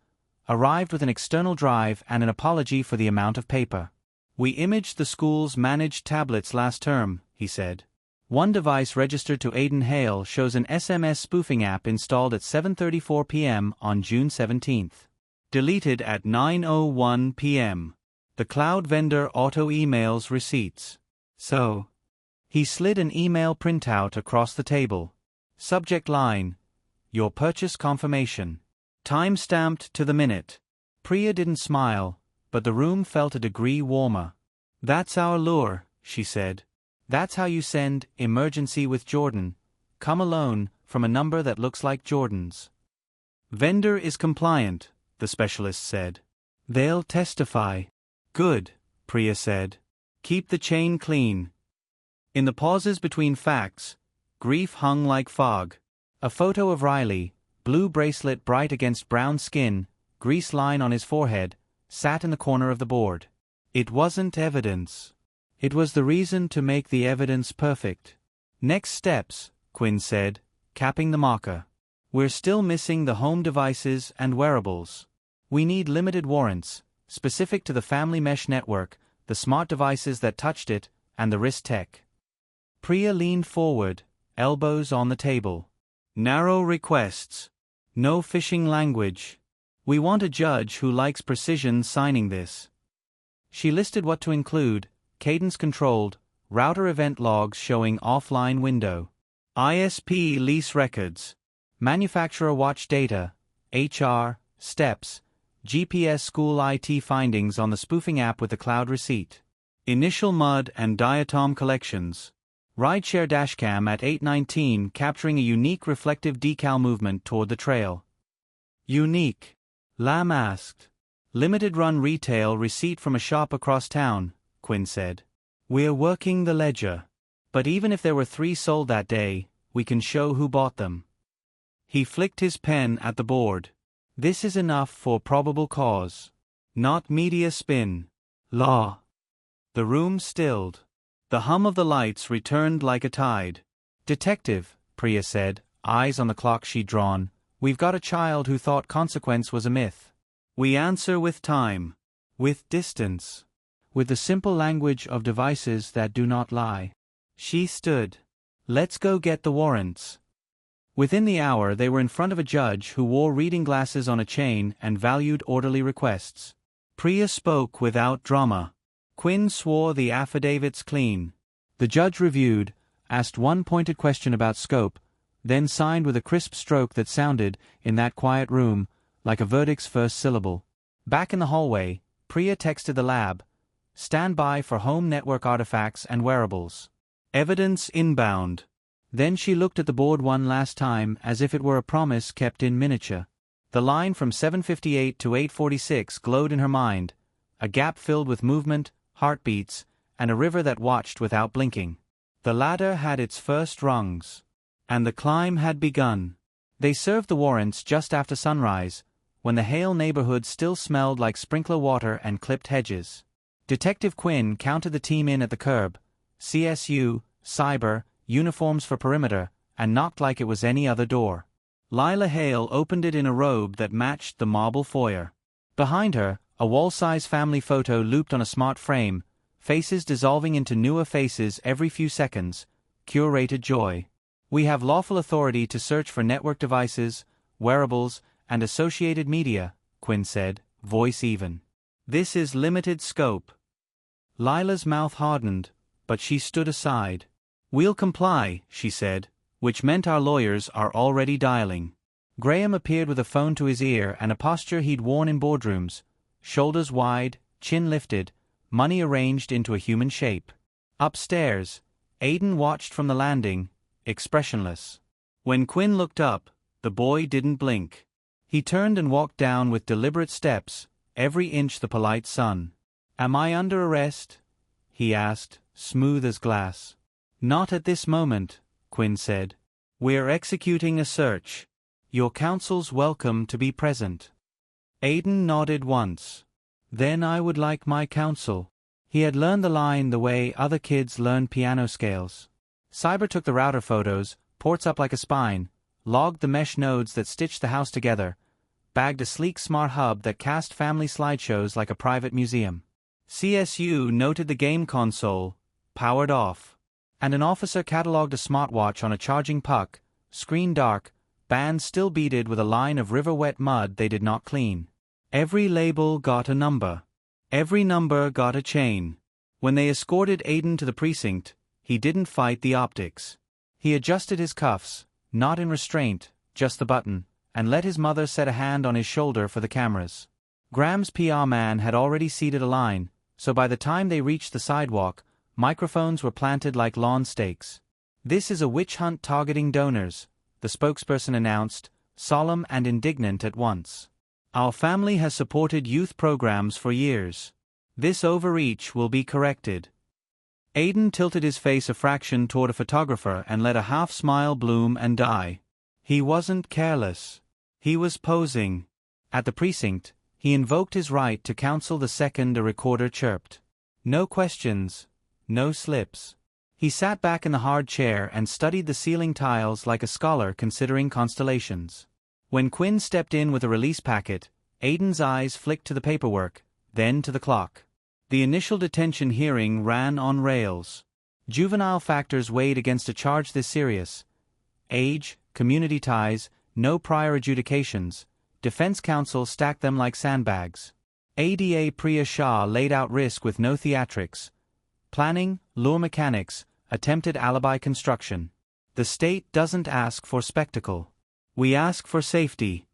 arrived with an external drive and an apology for the amount of paper. "We imaged the school's managed tablets last term," he said. "One device registered to Aiden Hale shows an SMS spoofing app installed at 7:34 p.m. on June 17th. Deleted at 9:01 p.m. The cloud vendor auto-emails receipts. So." He slid an email printout across the table. Subject line: "Your purchase confirmation." Time-stamped to the minute. Priya didn't smile, but the room felt a degree warmer. "That's our lure," she said. "That's how you send emergency with Jordan. Come alone, from a number that looks like Jordan's." "Vendor is compliant," the specialist said. "They'll testify." "Good," Priya said. "Keep the chain clean." In the pauses between facts, grief hung like fog. A photo of Riley, blue bracelet bright against brown skin, grease line on his forehead, sat in the corner of the board. It wasn't evidence. It was the reason to make the evidence perfect. "Next steps," Quinn said, capping the marker. "We're still missing the home devices and wearables. We need limited warrants, specific to the family mesh network, the smart devices that touched it, and the wrist tech." Priya leaned forward, elbows on the table. "Narrow requests. No fishing language. We want a judge who likes precision signing this." She listed what to include: cadence-controlled, router event logs showing offline window, ISP lease records, manufacturer watch data, HR, steps, GPS school IT findings on the spoofing app with the cloud receipt, initial mud and diatom collections, rideshare dashcam at 8:19 capturing a unique reflective decal movement toward the trail. "Unique?" Lamb asked. "Limited run retail receipt from a shop across town," Quinn said. "We're working the ledger. But even if there were 3 sold that day, we can show who bought them." He flicked his pen at the board. "This is enough for probable cause. Not media spin. Law." The room stilled. The hum of the lights returned like a tide. "Detective," Priya said, eyes on the clock she'd drawn, "we've got a child who thought consequence was a myth. We answer with time. With distance. With the simple language of devices that do not lie." She stood. "Let's go get the warrants." Within the hour they were in front of a judge who wore reading glasses on a chain and valued orderly requests. Priya spoke without drama. Quinn swore the affidavits clean. The judge reviewed, asked one pointed question about scope, then signed with a crisp stroke that sounded, in that quiet room, like a verdict's first syllable. Back in the hallway, Priya texted the lab, "Stand by for home network artifacts and wearables. Evidence inbound." Then she looked at the board one last time as if it were a promise kept in miniature. The line from 7:58 to 8:46 glowed in her mind, a gap filled with movement, heartbeats, and a river that watched without blinking. The ladder had its first rungs. And the climb had begun. They served the warrants just after sunrise, when the Hale neighborhood still smelled like sprinkler water and clipped hedges. Detective Quinn counted the team in at the curb, CSU, cyber, uniforms for perimeter, and knocked like it was any other door. Lila Hale opened it in a robe that matched the marble foyer. Behind her, a wall-size family photo looped on a smart frame, faces dissolving into newer faces every few seconds, curated joy. We have lawful authority to search for network devices, wearables, and associated media, Quinn said, voice even. This is limited scope. Lila's mouth hardened, but she stood aside. We'll comply, she said, which meant our lawyers are already dialing. Graham appeared with a phone to his ear and a posture he'd worn in boardrooms, shoulders wide, chin lifted, money arranged into a human shape. Upstairs, Aiden watched from the landing, expressionless. When Quinn looked up, the boy didn't blink. He turned and walked down with deliberate steps, every inch the polite son. Am I under arrest? He asked, smooth as glass. Not at this moment, Quinn said. We're executing a search. Your counsel's welcome to be present. Aiden nodded once. Then I would like my counsel. He had learned the line the way other kids learn piano scales. Cyber took the router photos, ports up like a spine, logged the mesh nodes that stitched the house together, bagged a sleek smart hub that cast family slideshows like a private museum. CSU noted the game console, powered off. And an officer catalogued a smartwatch on a charging puck, screen dark, band still beaded with a line of river-wet mud they did not clean. Every label got a number. Every number got a chain. When they escorted Aiden to the precinct, he didn't fight the optics. He adjusted his cuffs, not in restraint, just the button, and let his mother set a hand on his shoulder for the cameras. Graham's PR man had already seeded a line, so by the time they reached the sidewalk, microphones were planted like lawn stakes. This is a witch hunt targeting donors, the spokesperson announced, solemn and indignant at once. Our family has supported youth programs for years. This overreach will be corrected. Aiden tilted his face a fraction toward a photographer and let a half-smile bloom and die. He wasn't careless. He was posing. At the precinct, he invoked his right to counsel the second a recorder chirped. No questions, no slips. He sat back in the hard chair and studied the ceiling tiles like a scholar considering constellations. When Quinn stepped in with a release packet, Aiden's eyes flicked to the paperwork, then to the clock. The initial detention hearing ran on rails. Juvenile factors weighed against a charge this serious. Age, community ties, no prior adjudications. Defense counsel stacked them like sandbags. ADA Priya Shah laid out risk with no theatrics. Planning, lure mechanics, attempted alibi construction. The state doesn't ask for spectacle. We ask for safety.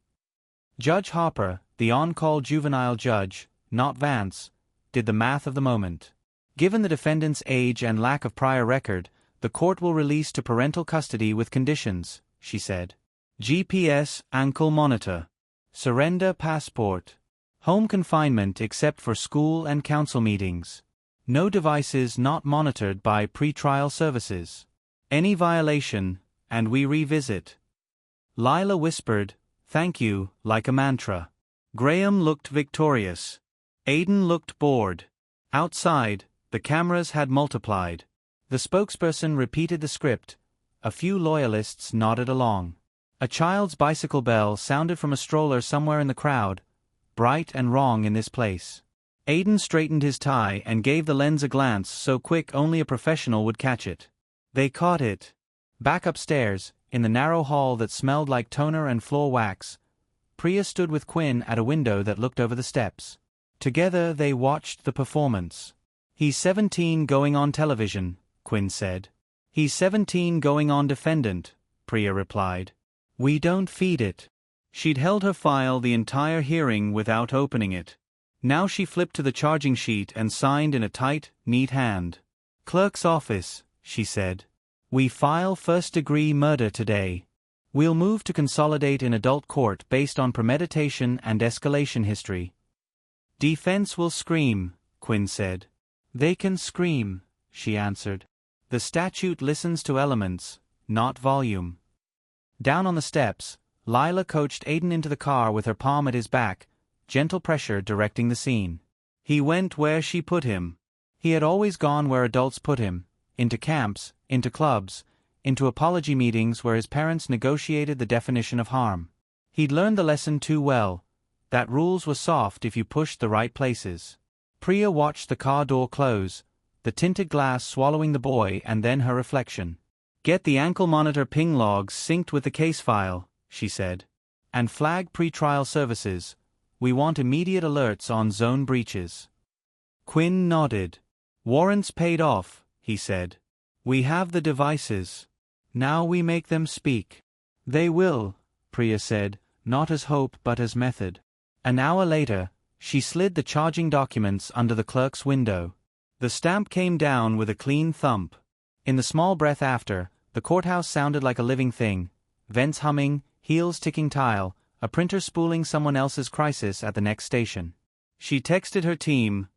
Judge Harper, the on-call juvenile judge, not Vance, did the math of the moment. Given the defendant's age and lack of prior record, the court will release to parental custody with conditions, she said. GPS ankle monitor. Surrender passport. Home confinement except for school and council meetings. No devices not monitored by pretrial services. Any violation, and we revisit. Lila whispered, thank you, like a mantra. Graham looked victorious. Aiden looked bored. Outside, the cameras had multiplied. The spokesperson repeated the script. A few loyalists nodded along. A child's bicycle bell sounded from a stroller somewhere in the crowd, bright and wrong in this place. Aiden straightened his tie and gave the lens a glance so quick only a professional would catch it. They caught it. Back upstairs, in the narrow hall that smelled like toner and floor wax, Priya stood with Quinn at a window that looked over the steps. Together they watched the performance. He's 17 going on television, Quinn said. He's 17 going on defendant, Priya replied. We don't feed it. She'd held her file the entire hearing without opening it. Now she flipped to the charging sheet and signed in a tight, neat hand. Clerk's office, she said. We file first-degree murder today. We'll move to consolidate in adult court based on premeditation and escalation history. Defense will scream, Quinn said. They can scream, she answered. The statute listens to elements, not volume. Down on the steps, Lila coached Aiden into the car with her palm at his back, gentle pressure directing the scene. He went where she put him. He had always gone where adults put him, into camps, into clubs, into apology meetings where his parents negotiated the definition of harm. He'd learned the lesson too well, that rules were soft if you pushed the right places. Priya watched the car door close, the tinted glass swallowing the boy and then her reflection. "Get the ankle monitor ping logs synced with the case file," she said. "And flag pre-trial services. We want immediate alerts on zone breaches." Quinn nodded. "Warrants paid off," he said. "We have the devices. Now we make them speak." "They will," Priya said, not as hope but as method. An hour later, she slid the charging documents under the clerk's window. The stamp came down with a clean thump. In the small breath after, the courthouse sounded like a living thing, vents humming, heels ticking tile, a printer spooling someone else's crisis at the next station. She texted her team.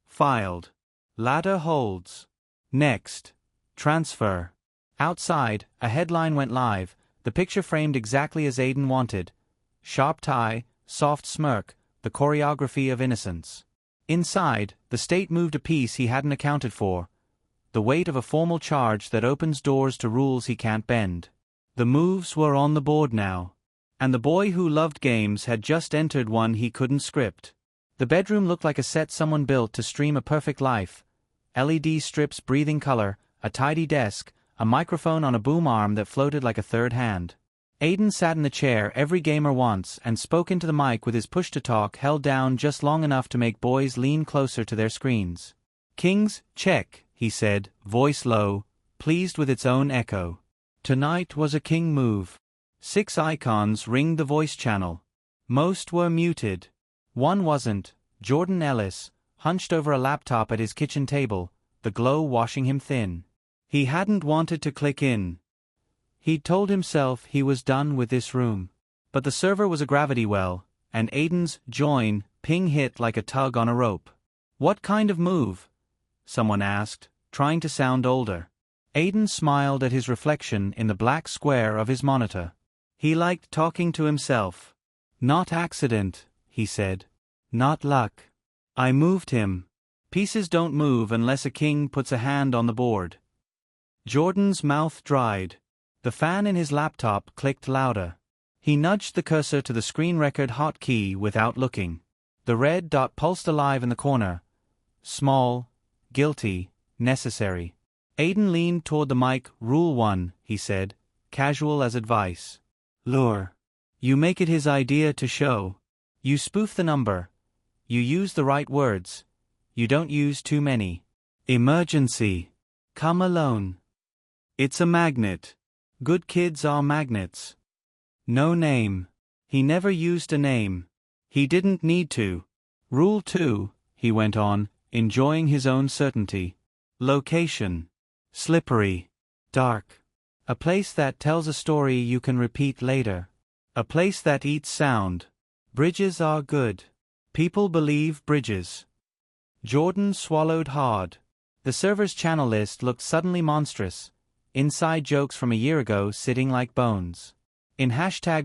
"Filed. Ladder holds. Next. Transfer." Outside, a headline went live, the picture framed exactly as Aiden wanted. Sharp tie, soft smirk, the choreography of innocence. Inside, the state moved a piece he hadn't accounted for. The weight of a formal charge that opens doors to rules he can't bend. The moves were on the board now. And the boy who loved games had just entered one he couldn't script. The bedroom looked like a set someone built to stream a perfect life. LED strips breathing color, a tidy desk, a microphone on a boom arm that floated like a third hand. Aiden sat in the chair every gamer wants and spoke into the mic with his push-to-talk held down just long enough to make boys lean closer to their screens. "Kings, check," he said, voice low, pleased with its own echo. Tonight was a king move. 6 icons ringed the voice channel. Most were muted. One wasn't, Jordan Ellis, hunched over a laptop at his kitchen table, the glow washing him thin. He hadn't wanted to click in. He'd told himself he was done with this room. But the server was a gravity well, and Aiden's join ping hit like a tug on a rope. "What kind of move?" someone asked, trying to sound older. Aiden smiled at his reflection in the black square of his monitor. He liked talking to himself. "Not accident," he said. "Not luck. I moved him. Pieces don't move unless a king puts a hand on the board." Jordan's mouth dried. The fan in his laptop clicked louder. He nudged the cursor to the screen record hotkey without looking. The red dot pulsed alive in the corner. Small, guilty, necessary. Aiden leaned toward the mic. "Rule 1, he said, casual as advice. "Lure. You make it his idea to show. You spoof the number. You use the right words. You don't use too many. Emergency. Come alone. It's a magnet. Good kids are magnets. No name." He never used a name. He didn't need to. "Rule 2, he went on, enjoying his own certainty. "Location. Slippery. Dark. A place that tells a story you can repeat later. A place that eats sound. Bridges are good. People believe bridges." Jordan swallowed hard. The server's channel list looked suddenly monstrous. Inside jokes from a year ago sitting like bones. In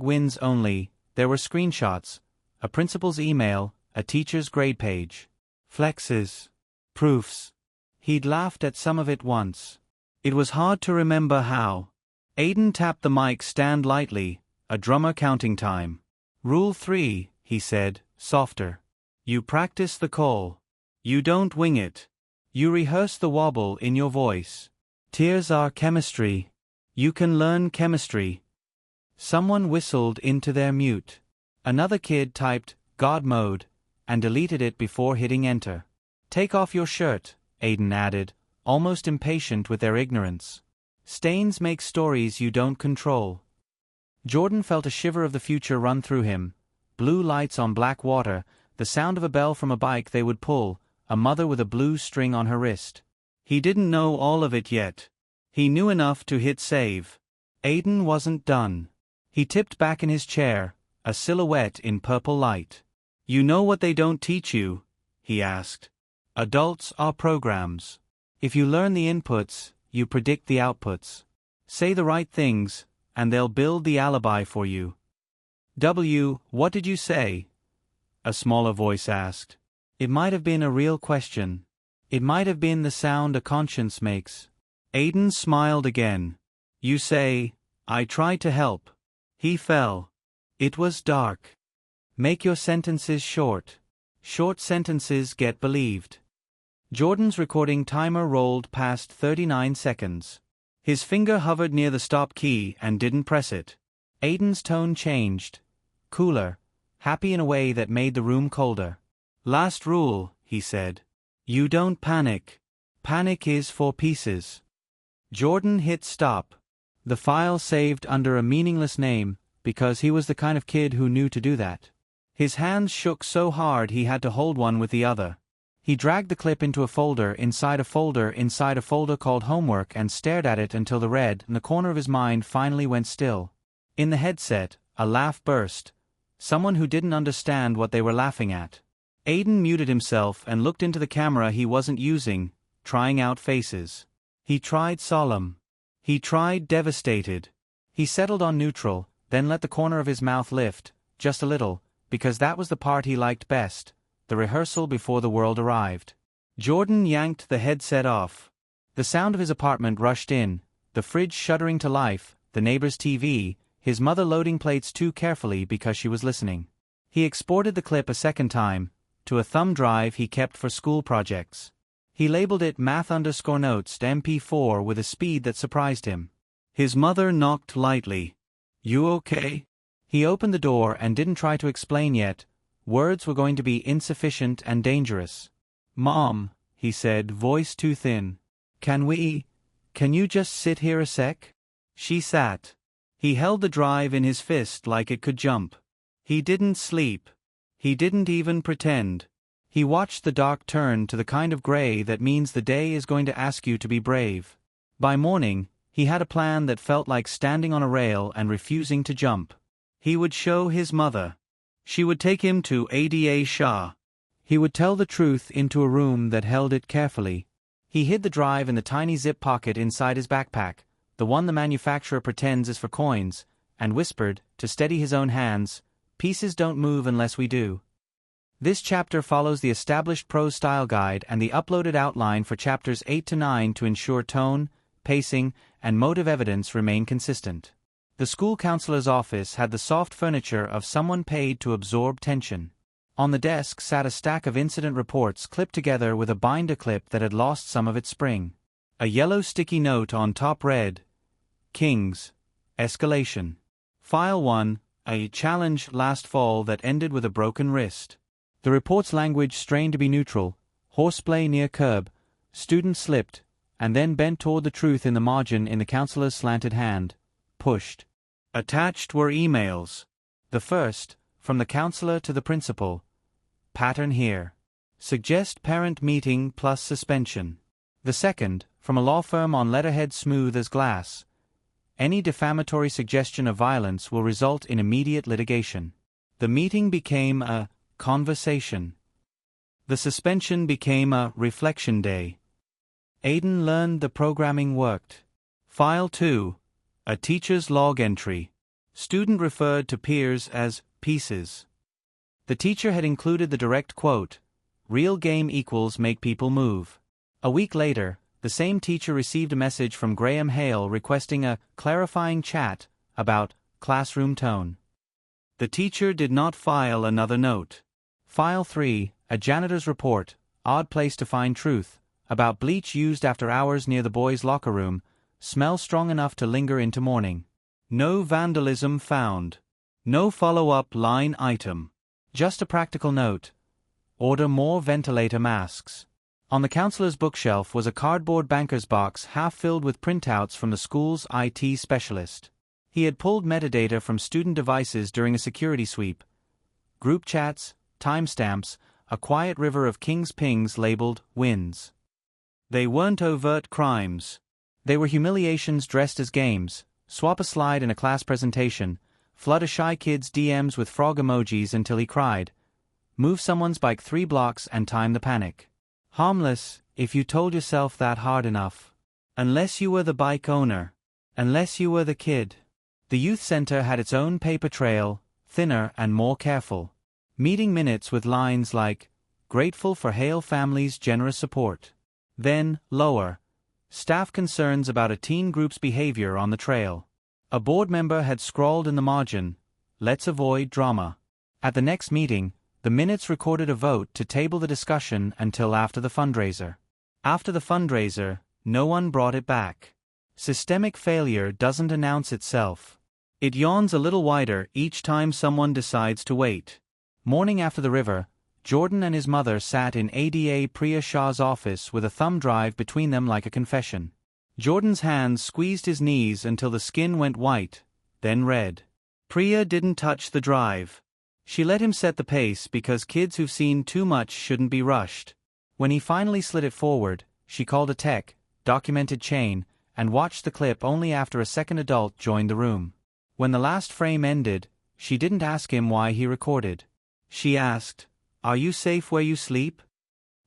#wins only, there were screenshots, a principal's email, a teacher's grade page. Flexes. Proofs. He'd laughed at some of it once. It was hard to remember how. Aiden tapped the mic stand lightly, a drummer counting time. "Rule 3, he said, softer. "You practice the call. You don't wing it. You rehearse the wobble in your voice. Tears are chemistry. You can learn chemistry." Someone whistled into their mute. Another kid typed, "God mode," and deleted it before hitting enter. "Take off your shirt," Aiden added, almost impatient with their ignorance. "Stains make stories you don't control." Jordan felt a shiver of the future run through him. Blue lights on black water, the sound of a bell from a bike they would pull, a mother with a blue string on her wrist. He didn't know all of it yet. He knew enough to hit save. Aiden wasn't done. He tipped back in his chair, a silhouette in purple light. "You know what they don't teach you?" he asked. "Adults are programs. If you learn the inputs, you predict the outputs. Say the right things, and they'll build the alibi for you." What did you say?" a smaller voice asked. It might have been a real question. It might have been the sound a conscience makes. Aiden smiled again. You say, I tried to help. He fell. It was dark. Make your sentences short. Short sentences get believed. Jordan's recording timer rolled past 39 seconds. His finger hovered near the stop key and didn't press it. Aiden's tone changed. Cooler, happy in a way that made the room colder. Last rule, he said. You don't panic. Panic is for pieces. Jordan hit stop. The file saved under a meaningless name, because he was the kind of kid who knew to do that. His hands shook so hard he had to hold one with the other. He dragged the clip into a folder inside a folder inside a folder called Homework and stared at it until the red in the corner of his mind finally went still. In the headset, a laugh burst. Someone who didn't understand what they were laughing at. Aiden muted himself and looked into the camera he wasn't using, trying out faces. He tried solemn. He tried devastated. He settled on neutral, then let the corner of his mouth lift, just a little, because that was the part he liked best, the rehearsal before the world arrived. Jordan yanked the headset off. The sound of his apartment rushed in, the fridge shuddering to life, the neighbor's TV, his mother loading plates too carefully because she was listening. He exported the clip a second time, to a thumb drive he kept for school projects. He labeled it math_notes MP4 with a speed that surprised him. His mother knocked lightly. You okay? He opened the door and didn't try to explain yet. Words were going to be insufficient and dangerous. Mom, he said, voice too thin. Can you just sit here a sec? She sat. He held the drive in his fist like it could jump. He didn't sleep. He didn't even pretend. He watched the dark turn to the kind of gray that means the day is going to ask you to be brave. By morning, he had a plan that felt like standing on a rail and refusing to jump. He would show his mother. She would take him to Ada Shah. He would tell the truth into a room that held it carefully. He hid the drive in the tiny zip pocket inside his backpack, the one the manufacturer pretends is for coins, and whispered, to steady his own hands, "Pieces don't move unless we do." This chapter follows the established prose style guide and the uploaded outline for chapters 8 to 9 to ensure tone, pacing, and motive evidence remain consistent. The school counselor's office had the soft furniture of someone paid to absorb tension. On the desk sat a stack of incident reports clipped together with a binder clip that had lost some of its spring. A yellow sticky note on top read, Kings. Escalation. File 1, a challenge last fall that ended with a broken wrist. The report's language strained to be neutral, horseplay near curb, student slipped, and then bent toward the truth in the margin in the counselor's slanted hand, pushed. Attached were emails. The first, from the counselor to the principal. Pattern here. Suggest parent meeting plus suspension. The second, from a law firm on letterhead smooth as glass. Any defamatory suggestion of violence will result in immediate litigation. The meeting became a conversation. The suspension became a reflection day. Aiden learned the programming worked. File 2. A teacher's log entry. Student referred to peers as pieces. The teacher had included the direct quote, "Real game equals make people move." A week later, the same teacher received a message from Graham Hale requesting a clarifying chat about classroom tone. The teacher did not file another note. File 3, a janitor's report, odd place to find truth, about bleach used after hours near the boys' locker room, smell strong enough to linger into morning. No vandalism found. No follow-up line item. Just a practical note. Order more ventilator masks. On the counselor's bookshelf was a cardboard banker's box half filled with printouts from the school's IT specialist. He had pulled metadata from student devices during a security sweep. Group chats, timestamps, a quiet river of King's pings labeled wins. They weren't overt crimes. They were humiliations dressed as games. Swap a slide in a class presentation, flood a shy kid's DMs with frog emojis until he cried, move someone's bike 3 blocks and time the panic. Harmless, if you told yourself that hard enough. Unless you were the bike owner. Unless you were the kid. The youth center had its own paper trail, thinner and more careful. Meeting minutes with lines like, "Grateful for Hale family's generous support." Then, lower, Staff concerns about a teen group's behavior on the trail. A board member had scrawled in the margin, "Let's avoid drama." At the next meeting, the minutes recorded a vote to table the discussion until after the fundraiser. After the fundraiser, no one brought it back. Systemic failure doesn't announce itself. It yawns a little wider each time someone decides to wait. Morning after the river, Jordan and his mother sat in ADA Priya Shah's office with a thumb drive between them like a confession. Jordan's hands squeezed his knees until the skin went white, then red. Priya didn't touch the drive. She let him set the pace because kids who've seen too much shouldn't be rushed. When he finally slid it forward, she called a tech, documented chain, and watched the clip only after a second adult joined the room. When the last frame ended, she didn't ask him why he recorded. She asked, "Are you safe where you sleep?"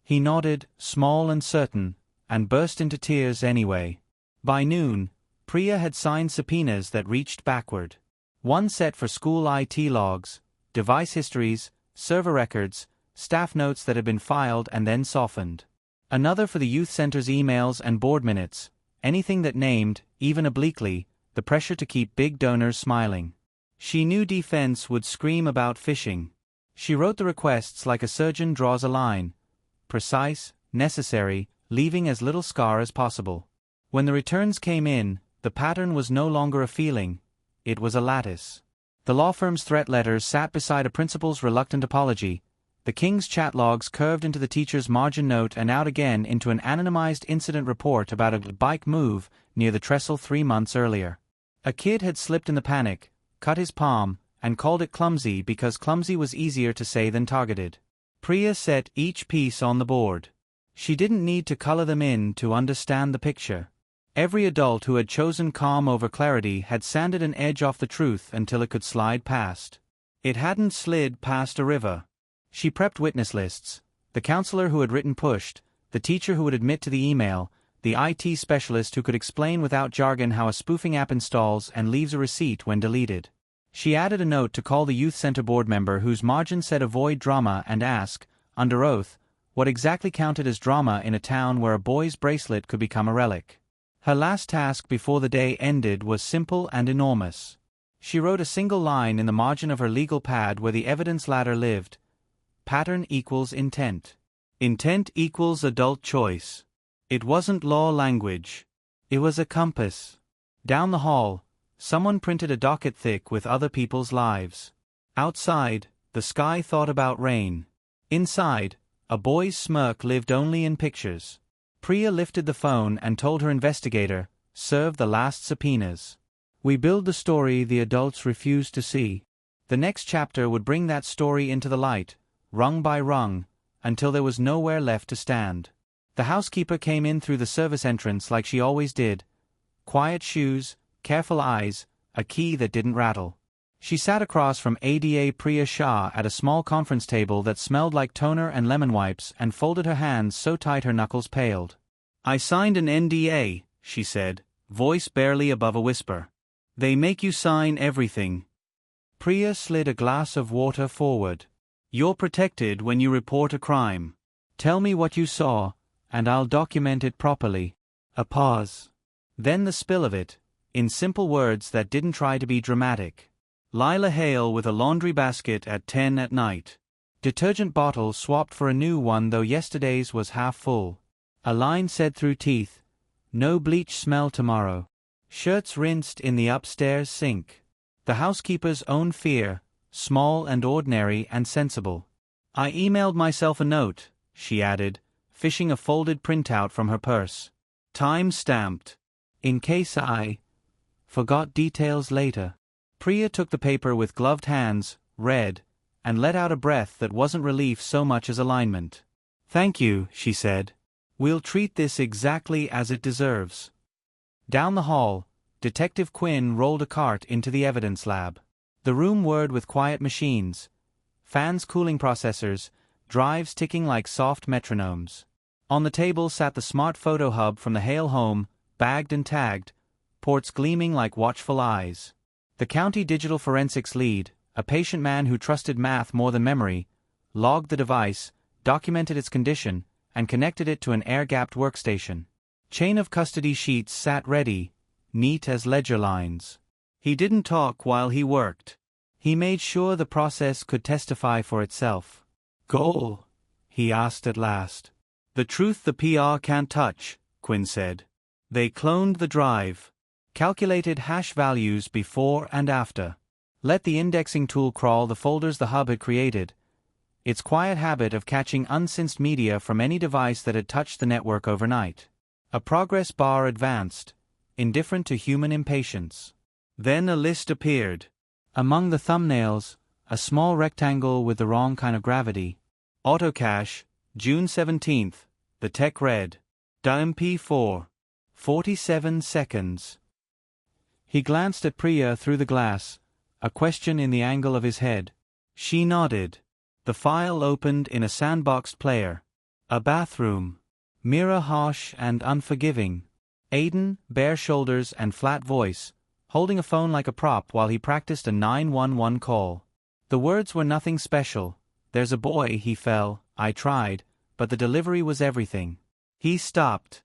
He nodded, small and certain, and burst into tears anyway. By noon, Priya had signed subpoenas that reached backward. One set for school IT logs, device histories, server records, staff notes that had been filed and then softened. Another for the youth center's emails and board minutes, anything that named, even obliquely, the pressure to keep big donors smiling. She knew defense would scream about phishing. She wrote the requests like a surgeon draws a line. Precise, necessary, leaving as little scar as possible. When the returns came in, the pattern was no longer a feeling. It was a lattice. The law firm's threat letters sat beside a principal's reluctant apology. The king's chat logs curved into the teacher's margin note and out again into an anonymized incident report about a bike move near the trestle 3 months earlier. A kid had slipped in the panic, cut his palm, and called it clumsy because clumsy was easier to say than targeted. Priya set each piece on the board. She didn't need to color them in to understand the picture. Every adult who had chosen calm over clarity had sanded an edge off the truth until it could slide past. It hadn't slid past a river. She prepped witness lists. The counselor who had written pushed, the teacher who would admit to the email, the IT specialist who could explain without jargon how a spoofing app installs and leaves a receipt when deleted. She added a note to call the youth center board member whose margin said avoid drama and ask, under oath, what exactly counted as drama in a town where a boy's bracelet could become a relic. Her last task before the day ended was simple and enormous. She wrote a single line in the margin of her legal pad where the evidence ladder lived. Pattern equals intent. Intent equals adult choice. It wasn't law language. It was a compass. Down the hall, someone printed a docket thick with other people's lives. Outside, the sky thought about rain. Inside, a boy's smirk lived only in pictures. Priya lifted the phone and told her investigator, serve the last subpoenas. We build the story the adults refuse to see. The next chapter would bring that story into the light, rung by rung, until there was nowhere left to stand. The housekeeper came in through the service entrance like she always did. Quiet shoes, careful eyes, a key that didn't rattle. She sat across from ADA Priya Shah at a small conference table that smelled like toner and lemon wipes and folded her hands so tight her knuckles paled. I signed an NDA, she said, voice barely above a whisper. They make you sign everything. Priya slid a glass of water forward. You're protected when you report a crime. Tell me what you saw, and I'll document it properly. A pause. Then the spill of it, in simple words that didn't try to be dramatic. Lila Hale with a laundry basket at 10 at night. Detergent bottle swapped for a new one though yesterday's was half full. A line said through teeth, no bleach smell tomorrow. Shirts rinsed in the upstairs sink. The housekeeper's own fear, small and ordinary and sensible. I emailed myself a note, she added, fishing a folded printout from her purse. Time stamped. In case I forgot details later. Priya took the paper with gloved hands, read, and let out a breath that wasn't relief so much as alignment. Thank you, she said. We'll treat this exactly as it deserves. Down the hall, Detective Quinn rolled a cart into the evidence lab. The room whirred with quiet machines, fans cooling processors, drives ticking like soft metronomes. On the table sat the smart photo hub from the Hale home, bagged and tagged, ports gleaming like watchful eyes. The county digital forensics lead, a patient man who trusted math more than memory, logged the device, documented its condition, and connected it to an air-gapped workstation. Chain of custody sheets sat ready, neat as ledger lines. He didn't talk while he worked. He made sure the process could testify for itself. "Goal?" he asked at last. "The truth the PR can't touch," Quinn said. They cloned the drive. Calculated hash values before and after. Let the indexing tool crawl the folders the hub had created. Its quiet habit of catching unsensed media from any device that had touched the network overnight. A progress bar advanced, indifferent to human impatience. Then a list appeared. Among the thumbnails, a small rectangle with the wrong kind of gravity. Autocache, June 17th, the tech read. MP4. 47 seconds. He glanced at Priya through the glass, a question in the angle of his head. She nodded. The file opened in a sandboxed player. A bathroom. Mirror harsh and unforgiving. Aiden, bare shoulders and flat voice, holding a phone like a prop while he practiced a 911 call. The words were nothing special. "There's a boy, he fell, I tried, but the delivery was everything." He stopped.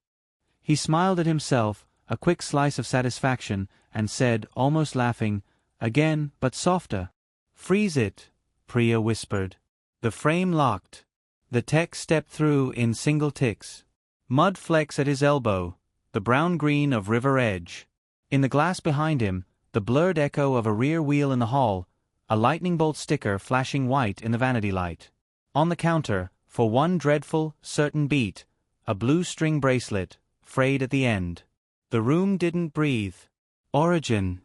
He smiled at himself, a quick slice of satisfaction, and said, almost laughing, "Again, but softer." "Freeze it," Priya whispered. The frame locked. The tech stepped through in single ticks. Mud flecks at his elbow, the brown-green of river edge. In the glass behind him, the blurred echo of a rear wheel in the hall, a lightning bolt sticker flashing white in the vanity light. On the counter, for one dreadful, certain beat, a blue string bracelet, frayed at the end. The room didn't breathe. "Origin?"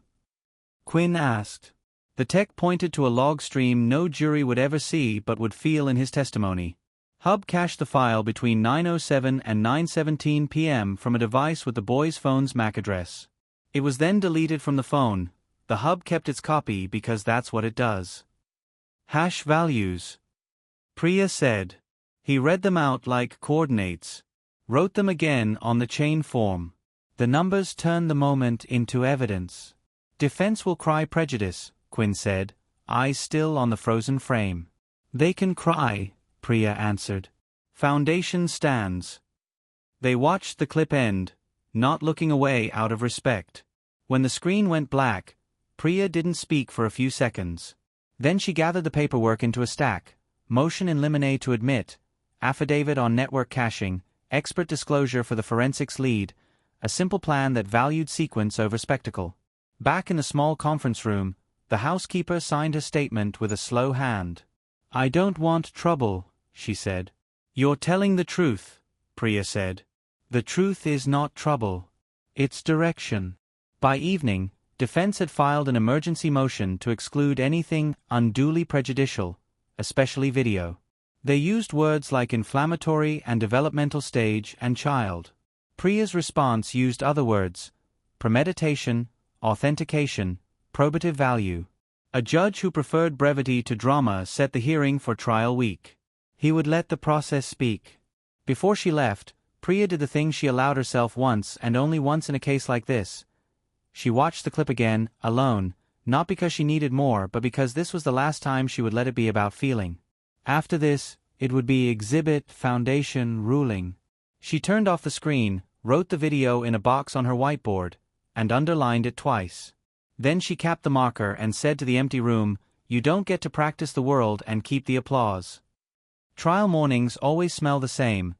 Quinn asked. The tech pointed to a log stream no jury would ever see but would feel in his testimony. Hub cached the file between 9:07 and 9:17 p.m. from a device with the boy's phone's MAC address. It was then deleted from the phone. The hub kept its copy because that's what it does. "Hash values," Priya said. He read them out like coordinates. Wrote them again on the chain form. The numbers turn the moment into evidence. "Defense will cry prejudice," Quinn said, eyes still on the frozen frame. "They can cry," Priya answered. "Foundation stands." They watched the clip end, not looking away out of respect. When the screen went black, Priya didn't speak for a few seconds. Then she gathered the paperwork into a stack, motion in limine to admit, affidavit on network caching, expert disclosure for the forensics lead, a simple plan that valued sequence over spectacle. Back in the small conference room, the housekeeper signed her statement with a slow hand. "I don't want trouble," she said. "You're telling the truth," Priya said. "The truth is not trouble. It's direction." By evening, defense had filed an emergency motion to exclude anything unduly prejudicial, especially video. They used words like inflammatory and developmental stage and child. Priya's response used other words: premeditation, authentication, probative value. A judge who preferred brevity to drama set the hearing for trial week. He would let the process speak. Before she left, Priya did the thing she allowed herself once and only once in a case like this. She watched the clip again, alone, not because she needed more but because this was the last time she would let it be about feeling. After this, it would be exhibit, foundation, ruling. She turned off the screen, wrote the video in a box on her whiteboard, and underlined it twice. Then she capped the marker and said to the empty room, "You don't get to practice the world and keep the applause." Trial mornings always smell the same: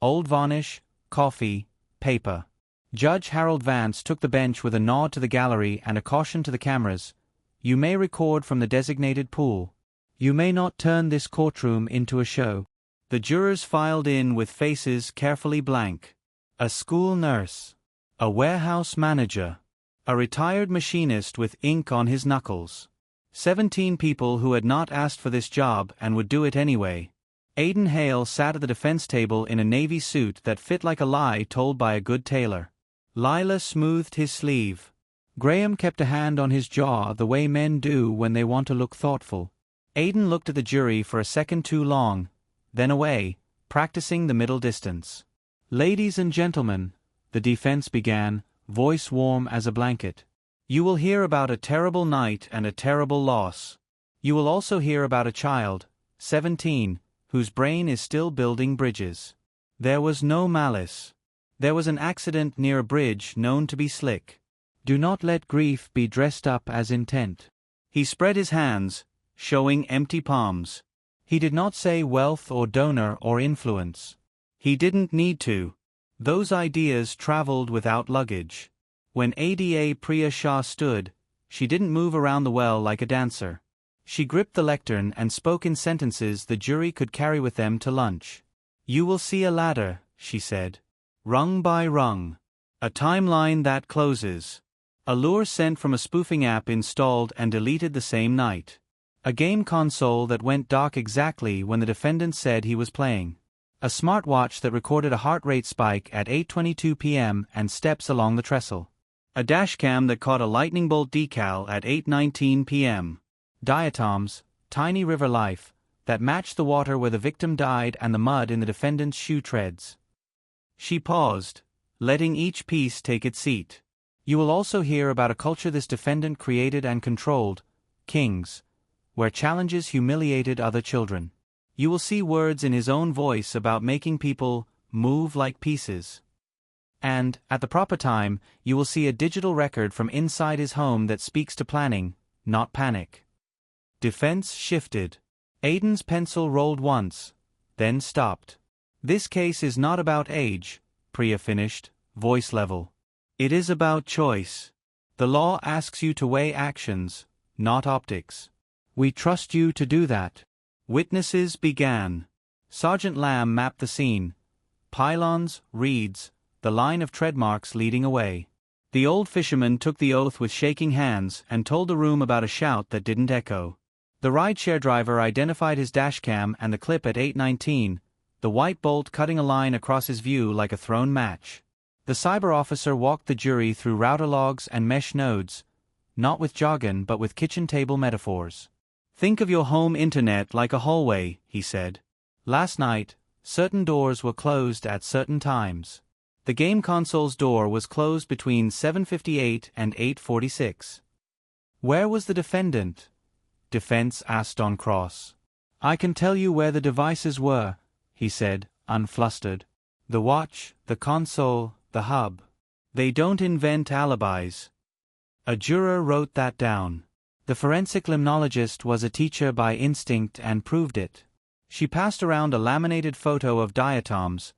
old varnish, coffee, paper. Judge Harold Vance took the bench with a nod to the gallery and a caution to the cameras: "You may record from the designated pool. You may not turn this courtroom into a show." The jurors filed in with faces carefully blank. A school nurse. A warehouse manager. A retired machinist with ink on his knuckles. 17 people who had not asked for this job and would do it anyway. Aiden Hale sat at the defense table in a navy suit that fit like a lie told by a good tailor. Lila smoothed his sleeve. Graham kept a hand on his jaw the way men do when they want to look thoughtful. Aiden looked at the jury for a second too long, then away, practicing the middle distance. "Ladies and gentlemen," the defense began, voice warm as a blanket. "You will hear about a terrible night and a terrible loss. You will also hear about a child, 17, whose brain is still building bridges. There was no malice. There was an accident near a bridge known to be slick. Do not let grief be dressed up as intent. He spread his hands, showing empty palms. He did not say wealth or donor or influence. He didn't need to. Those ideas traveled without luggage. When Ada Priya Shah stood, she didn't move around the well like a dancer. She gripped the lectern and spoke in sentences the jury could carry with them to lunch. You will see a ladder, she said. Rung by rung. A timeline that closes. A lure sent from a spoofing app installed and deleted the same night. A game console that went dark exactly when the defendant said he was playing. A smartwatch that recorded a heart rate spike at 8:22 p.m. and steps along the trestle. A dashcam that caught a lightning bolt decal at 8:19 p.m. Diatoms, tiny river life, that matched the water where the victim died and the mud in the defendant's shoe treads. She paused, letting each piece take its seat. You will also hear about a culture this defendant created and controlled, Kings, where challenges humiliated other children. You will see words in his own voice about making people move like pieces. And, at the proper time, you will see a digital record from inside his home that speaks to planning, not panic. Defense shifted. Aiden's pencil rolled once, then stopped. This case is not about age, Priya finished, voice level. It is about choice. The law asks you to weigh actions, not optics. We trust you to do that. Witnesses began. Sergeant Lamb mapped the scene. Pylons, reeds, the line of tread marks leading away. The old fisherman took the oath with shaking hands and told the room about a shout that didn't echo. The rideshare driver identified his dashcam and the clip at 8:19, the white bolt cutting a line across his view like a thrown match. The cyber officer walked the jury through router logs and mesh nodes, not with jargon but with kitchen table metaphors. Think of your home internet like a hallway, he said. Last night, certain doors were closed at certain times. The game console's door was closed between 7:58 and 8:46. Where was the defendant? Defense asked on cross. I can tell you where the devices were, he said, unflustered. The watch, the console, the hub. They don't invent alibis. A juror wrote that down. The forensic limnologist was a teacher by instinct and proved it. She passed around a laminated photo of diatoms,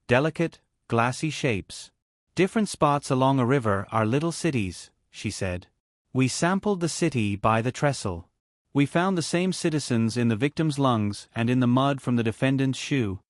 delicate, glassy shapes. Different spots along a river are little cities, she said. We sampled the city by the trestle. We found the same citizens in the victim's lungs and in the mud from the defendant's shoe.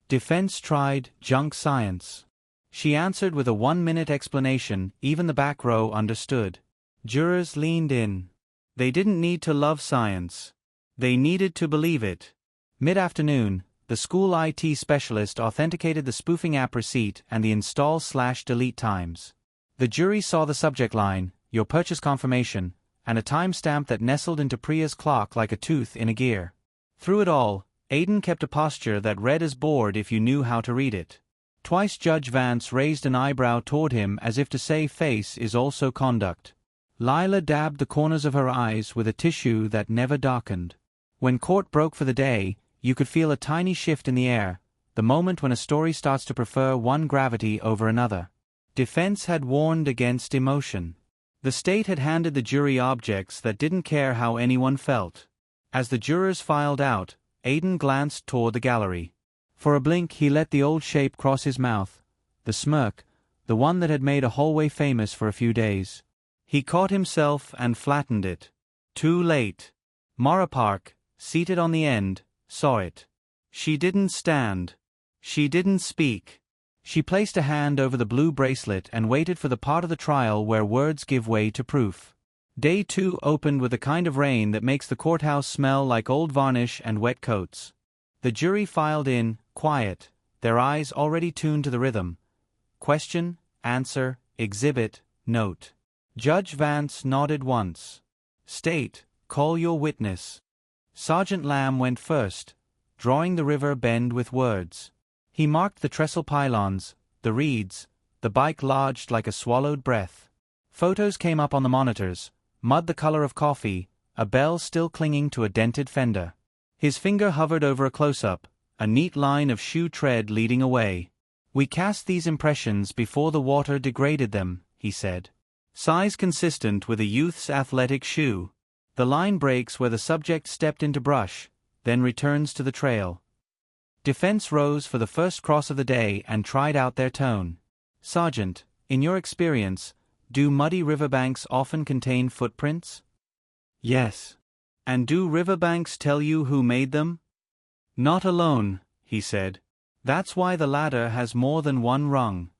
Defense tried junk science. She answered with a 1-minute explanation. Even the back row understood. Jurors leaned in. They didn't need to love science. They needed to believe it. Mid-afternoon, the school IT specialist authenticated the spoofing app receipt and the install/delete times. The jury saw the subject line, your purchase confirmation, and a timestamp that nestled into Priya's clock like a tooth in a gear. Through it all, Aiden kept a posture that read as bored if you knew how to read it. Twice Judge Vance raised an eyebrow toward him as if to say face is also conduct. Lila dabbed the corners of her eyes with a tissue that never darkened. When court broke for the day, you could feel a tiny shift in the air, the moment when a story starts to prefer one gravity over another. Defense had warned against emotion. The state had handed the jury objects that didn't care how anyone felt. As the jurors filed out, Aiden glanced toward the gallery. For a blink he let the old shape cross his mouth, the smirk, the one that had made a hallway famous for a few days. He caught himself and flattened it. Too late. Mara Park, seated on the end, saw it. She didn't stand. She didn't speak. She placed a hand over the blue bracelet and waited for the part of the trial where words give way to proof. Day 2 opened with the kind of rain that makes the courthouse smell like old varnish and wet coats. The jury filed in, quiet, their eyes already tuned to the rhythm. Question, answer, exhibit, note. Judge Vance nodded once. State, call your witness. Sergeant Lamb went first, drawing the river bend with words. He marked the trestle pylons, the reeds, the bike lodged like a swallowed breath. Photos came up on the monitors, mud the color of coffee, a bell still clinging to a dented fender. His finger hovered over a close-up, a neat line of shoe tread leading away. We cast these impressions before the water degraded them, he said. Size consistent with a youth's athletic shoe. The line breaks where the subject stepped into brush, then returns to the trail. Defense rose for the first cross of the day and tried out their tone. Sergeant, in your experience, do muddy riverbanks often contain footprints? Yes. And do riverbanks tell you who made them? Not alone, he said. That's why the ladder has more than one rung.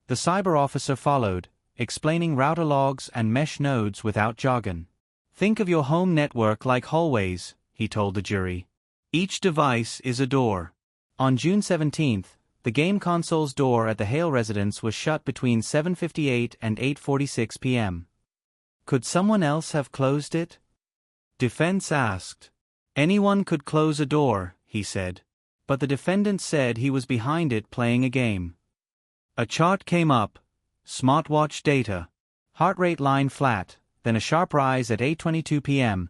The cyber officer followed, explaining router logs and mesh nodes without jargon. Think of your home network like hallways, he told the jury. Each device is a door. On June 17th, the game console's door at the Hale residence was shut between 7:58 and 8:46 p.m. Could someone else have closed it? Defense asked. Anyone could close a door, he said. But the defendant said he was behind it playing a game. A chart came up. Smartwatch data. Heart rate line flat, then a sharp rise at 8:22 p.m.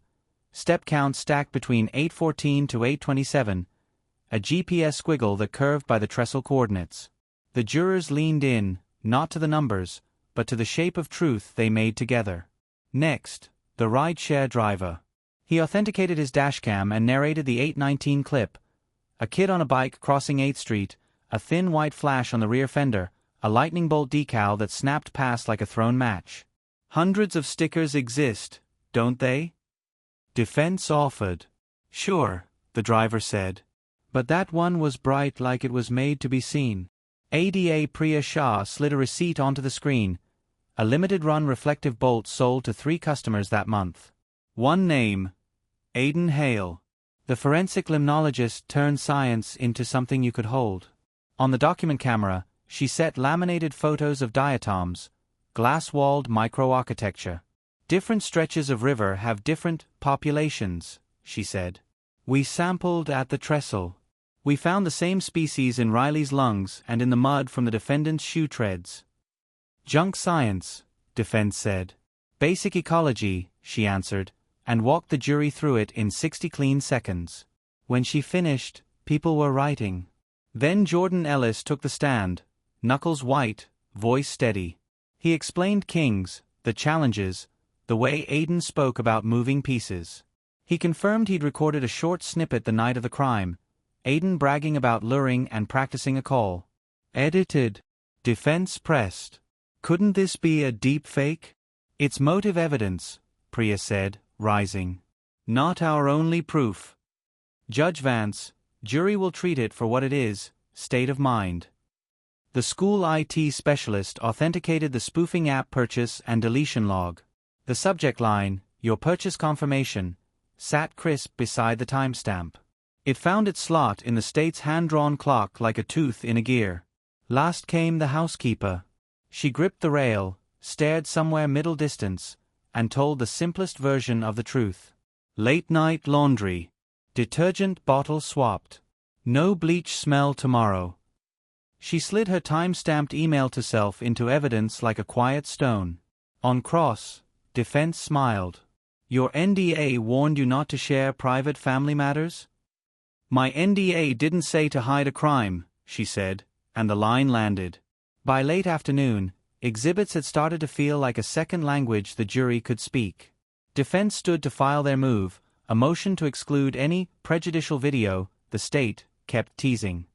Step count stacked between 8:14 to 8:27. A GPS squiggle that curved by the trestle coordinates. The jurors leaned in, not to the numbers, but to the shape of truth they made together. Next, the rideshare driver. He authenticated his dashcam and narrated the 8:19 clip. A kid on a bike crossing 8th Street, a thin white flash on the rear fender, a lightning bolt decal that snapped past like a thrown match. Hundreds of stickers exist, don't they? Defense offered. Sure, the driver said. But that one was bright like it was made to be seen. ADA Priya Shah slid a receipt onto the screen. A limited-run reflective bolt sold to 3 customers that month. One name. Aiden Hale. The forensic limnologist turned science into something you could hold. On the document camera, she set laminated photos of diatoms, glass-walled microarchitecture. Different stretches of river have different populations, she said. We sampled at the trestle. We found the same species in Riley's lungs and in the mud from the defendant's shoe treads. Junk science, defense said. Basic ecology, she answered, and walked the jury through it in 60 clean seconds. When she finished, people were writing. Then Jordan Ellis took the stand, knuckles white, voice steady. He explained Kings, the challenges, the way Aiden spoke about moving pieces. He confirmed he'd recorded a short snippet the night of the crime, Aiden bragging about luring and practicing a call. Edited. Defense pressed. Couldn't this be a deep fake? It's motive evidence, Priya said, rising. Not our only proof. Judge Vance, jury will treat it for what it is, state of mind. The school IT specialist authenticated the spoofing app purchase and deletion log. The subject line, your purchase confirmation, sat crisp beside the timestamp. It found its slot in the state's hand-drawn clock like a tooth in a gear. Last came the housekeeper. She gripped the rail, stared somewhere middle distance, and told the simplest version of the truth. Late-night laundry. Detergent bottle swapped. No bleach smell tomorrow. She slid her time-stamped email to self into evidence like a quiet stone. On cross, defense smiled. Your NDA warned you not to share private family matters? My NDA didn't say to hide a crime, she said, and the line landed. By late afternoon, exhibits had started to feel like a second language the jury could speak. Defense stood to file their move, a motion to exclude any prejudicial video, the state kept teasing.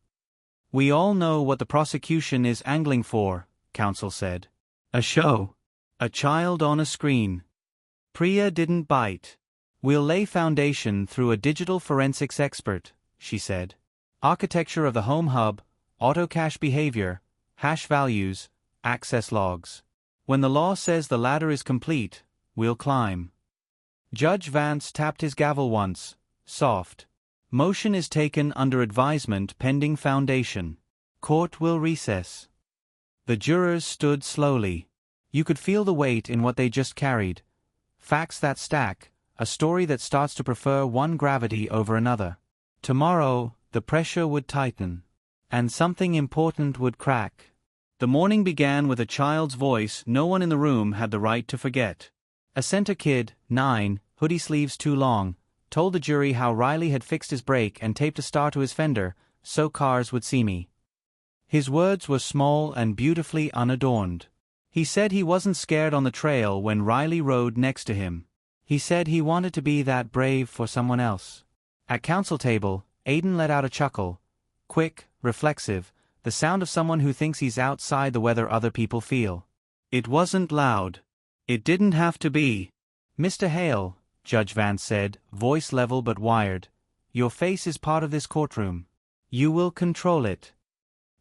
We all know what the prosecution is angling for, counsel said. A show. A child on a screen. Priya didn't bite. We'll lay foundation through a digital forensics expert, she said. Architecture of the home hub, auto-cache behavior, hash values, access logs. When the law says the ladder is complete, we'll climb. Judge Vance tapped his gavel once, soft. Motion is taken under advisement pending foundation. Court will recess. The jurors stood slowly. You could feel the weight in what they just carried. Facts that stack, a story that starts to prefer one gravity over another. Tomorrow, the pressure would tighten. And something important would crack. The morning began with a child's voice no one in the room had the right to forget. A center kid, 9, hoodie sleeves too long, told the jury how Riley had fixed his brake and taped a star to his fender, so cars would see me. His words were small and beautifully unadorned. He said he wasn't scared on the trail when Riley rode next to him. He said he wanted to be that brave for someone else. At council table, Aiden let out a chuckle. Quick, reflexive, the sound of someone who thinks he's outside the weather other people feel. It wasn't loud. It didn't have to be. Mr. Hale, Judge Vance said, voice level but wired. Your face is part of this courtroom. You will control it.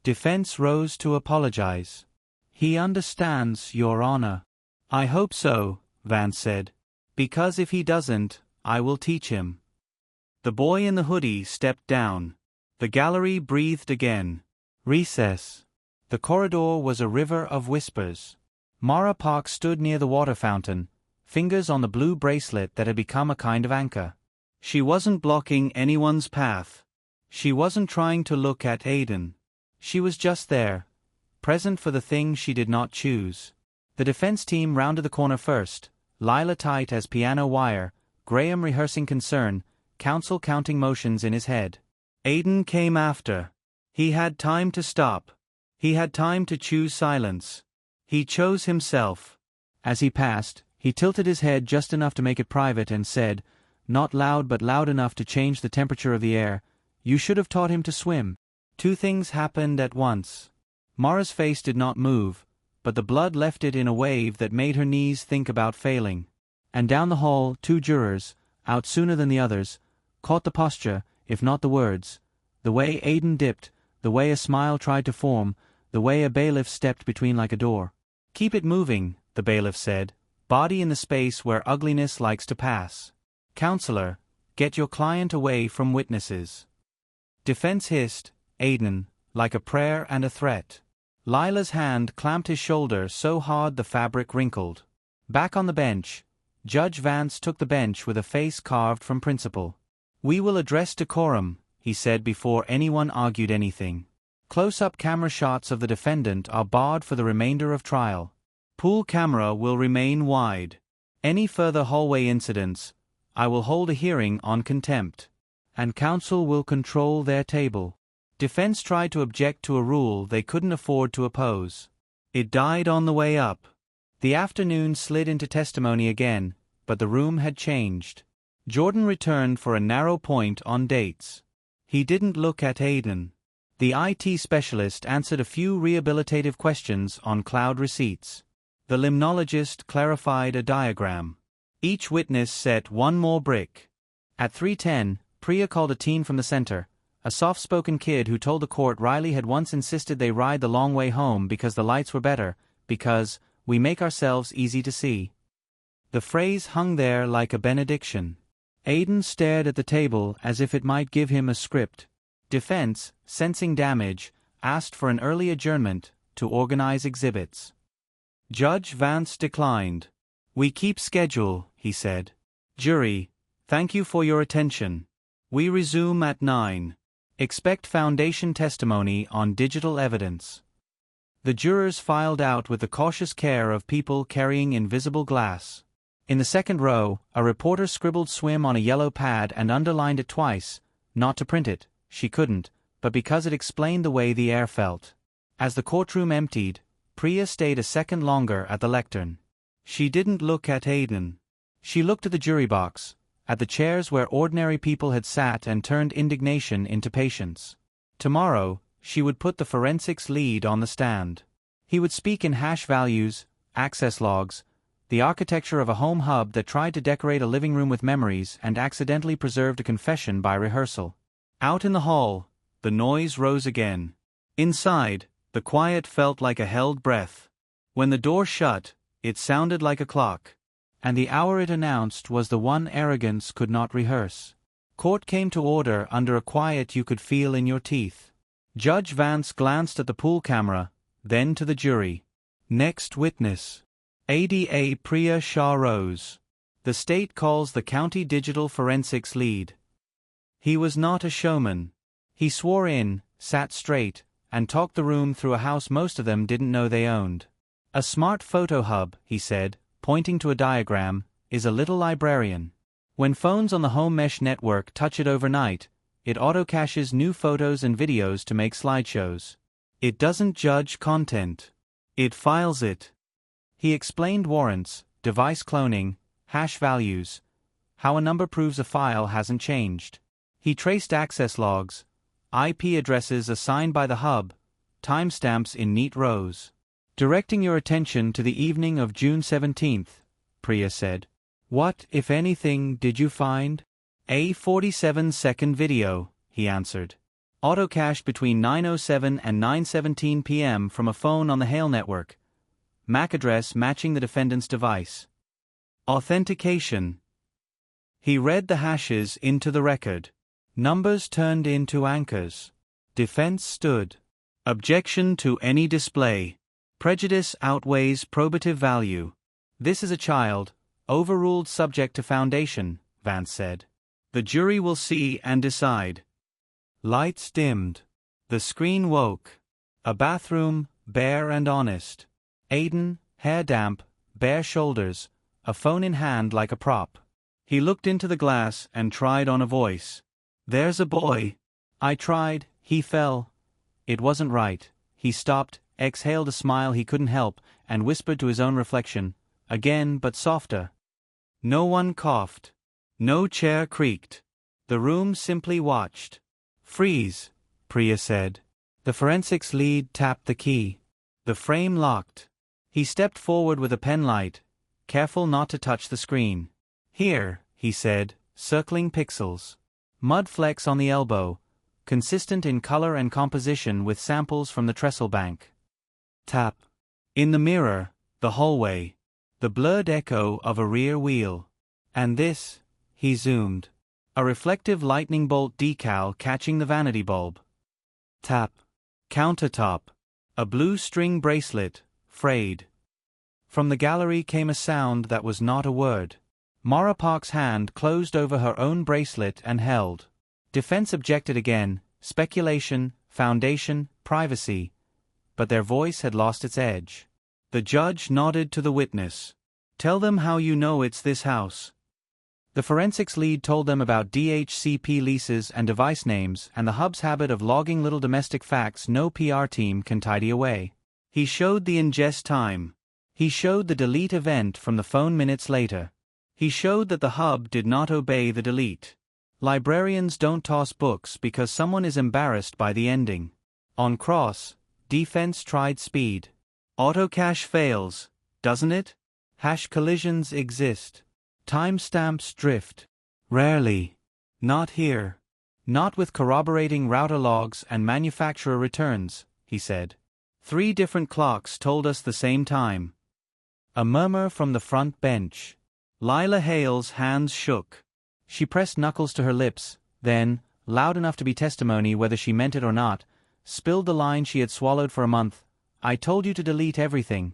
Defense rose to apologize. He understands, Your Honor. I hope so, Vance said. Because if he doesn't, I will teach him. The boy in the hoodie stepped down. The gallery breathed again. Recess. The corridor was a river of whispers. Mara Park stood near the water fountain, fingers on the blue bracelet that had become a kind of anchor. She wasn't blocking anyone's path. She wasn't trying to look at Aiden. She was just there, present for the thing she did not choose. The defense team rounded the corner first, Lila tight as piano wire, Graham rehearsing concern, counsel counting motions in his head. Aiden came after. He had time to stop. He had time to choose silence. He chose himself. As he passed, he tilted his head just enough to make it private and said, not loud but loud enough to change the temperature of the air, "You should have taught him to swim." Two things happened at once. Mara's face did not move, but the blood left it in a wave that made her knees think about failing. And down the hall, two jurors, out sooner than the others, caught the posture, if not the words, the way Aiden dipped, the way a smile tried to form, the way a bailiff stepped between like a door. "Keep it moving," the bailiff said, "body in the space where ugliness likes to pass. Counselor, get your client away from witnesses." Defense hissed, Aiden, like a prayer and a threat. Lila's hand clamped his shoulder so hard the fabric wrinkled. Back on the bench, Judge Vance took the bench with a face carved from principle. "We will address decorum," he said before anyone argued anything. "Close-up camera shots of the defendant are barred for the remainder of trial. Pool camera will remain wide. Any further hallway incidents, I will hold a hearing on contempt. And counsel will control their table." Defense tried to object to a rule they couldn't afford to oppose. It died on the way up. The afternoon slid into testimony again, but the room had changed. Jordan returned for a narrow point on dates. He didn't look at Aiden. The IT specialist answered a few rehabilitative questions on cloud receipts. The limnologist clarified a diagram. Each witness set one more brick. At 3:10, Priya called a teen from the center, a soft-spoken kid who told the court Riley had once insisted they ride the long way home because the lights were better, because we make ourselves easy to see. The phrase hung there like a benediction. Aiden stared at the table as if it might give him a script. Defense, sensing damage, asked for an early adjournment to organize exhibits. Judge Vance declined. "We keep schedule," he said. "Jury, thank you for your attention. We resume at 9. Expect foundation testimony on digital evidence." The jurors filed out with the cautious care of people carrying invisible glass. In the second row, a reporter scribbled swim on a yellow pad and underlined it twice, not to print it, she couldn't, but because it explained the way the air felt. As the courtroom emptied, Priya stayed a second longer at the lectern. She didn't look at Aiden. She looked at the jury box, at the chairs where ordinary people had sat and turned indignation into patience. Tomorrow, she would put the forensics lead on the stand. He would speak in hash values, access logs, the architecture of a home hub that tried to decorate a living room with memories and accidentally preserved a confession by rehearsal. Out in the hall, the noise rose again. Inside, the quiet felt like a held breath. When the door shut, it sounded like a clock. And the hour it announced was the one Arrogance could not rehearse. Court came to order under a quiet you could feel in your teeth. Judge Vance glanced at the pool camera, then to the jury. Next witness. ADA Priya Shah Rose. The state calls the county digital forensics lead. He was not a showman. He swore in, sat straight, and talked the room through a house most of them didn't know they owned. "A smart photo hub," he said, pointing to a diagram, "is a little librarian. When phones on the home mesh network touch it overnight, it auto-caches new photos and videos to make slideshows. It doesn't judge content. It files it. He explained warrants, device cloning, hash values, how a number proves a file hasn't changed. He traced access logs, IP addresses assigned by the hub, timestamps in neat rows. Directing your attention to the evening of June 17th, Priya said. What, if anything, did you find? A 47-second video, he answered. Auto-cached between 9:07 and 9:17 p.m. from a phone on the Hale network. MAC address matching the defendant's device. Authentication. He read the hashes into the record. Numbers turned into anchors. Defense stood. Objection to any display. Prejudice outweighs probative value. This is a child, overruled subject to foundation, Vance said. The jury will see and decide. Lights dimmed. The screen woke. A bathroom, bare and honest. Aiden, hair damp, bare shoulders, a phone in hand like a prop. He looked into the glass and tried on a voice. There's a boy. I tried, he fell. It wasn't right. He stopped, exhaled a smile he couldn't help, and whispered to his own reflection, again but softer. No one coughed. No chair creaked. The room simply watched. Freeze, Priya said. The forensics lead tapped the key. The frame locked. He stepped forward with a pen light, careful not to touch the screen. Here, he said, circling pixels. Mud flecks on the elbow, consistent in color and composition with samples from the trestle bank. Tap. In the mirror, the hallway. The blurred echo of a rear wheel. And this, he zoomed. A reflective lightning bolt decal catching the vanity bulb. Tap. Countertop. A blue string bracelet, frayed. From the gallery came a sound that was not a word. Mara Park's hand closed over her own bracelet and held. Defense objected again, speculation, foundation, privacy. But their voice had lost its edge. The judge nodded to the witness. Tell them how you know it's this house. The forensics lead told them about DHCP leases and device names and the hub's habit of logging little domestic facts no PR team can tidy away. He showed the ingest time. He showed the delete event from the phone minutes later. He showed that the hub did not obey the delete. Librarians don't toss books because someone is embarrassed by the ending. On cross, defense tried speed. Autocache fails, doesn't it? Hash collisions exist. Timestamps drift. Rarely. Not here. Not with corroborating router logs and manufacturer returns, he said. 3 different clocks told us the same time. A murmur from the front bench. Lila Hale's hands shook. She pressed knuckles to her lips, then, loud enough to be testimony whether she meant it or not, spilled the line she had swallowed for a month. I told you to delete everything.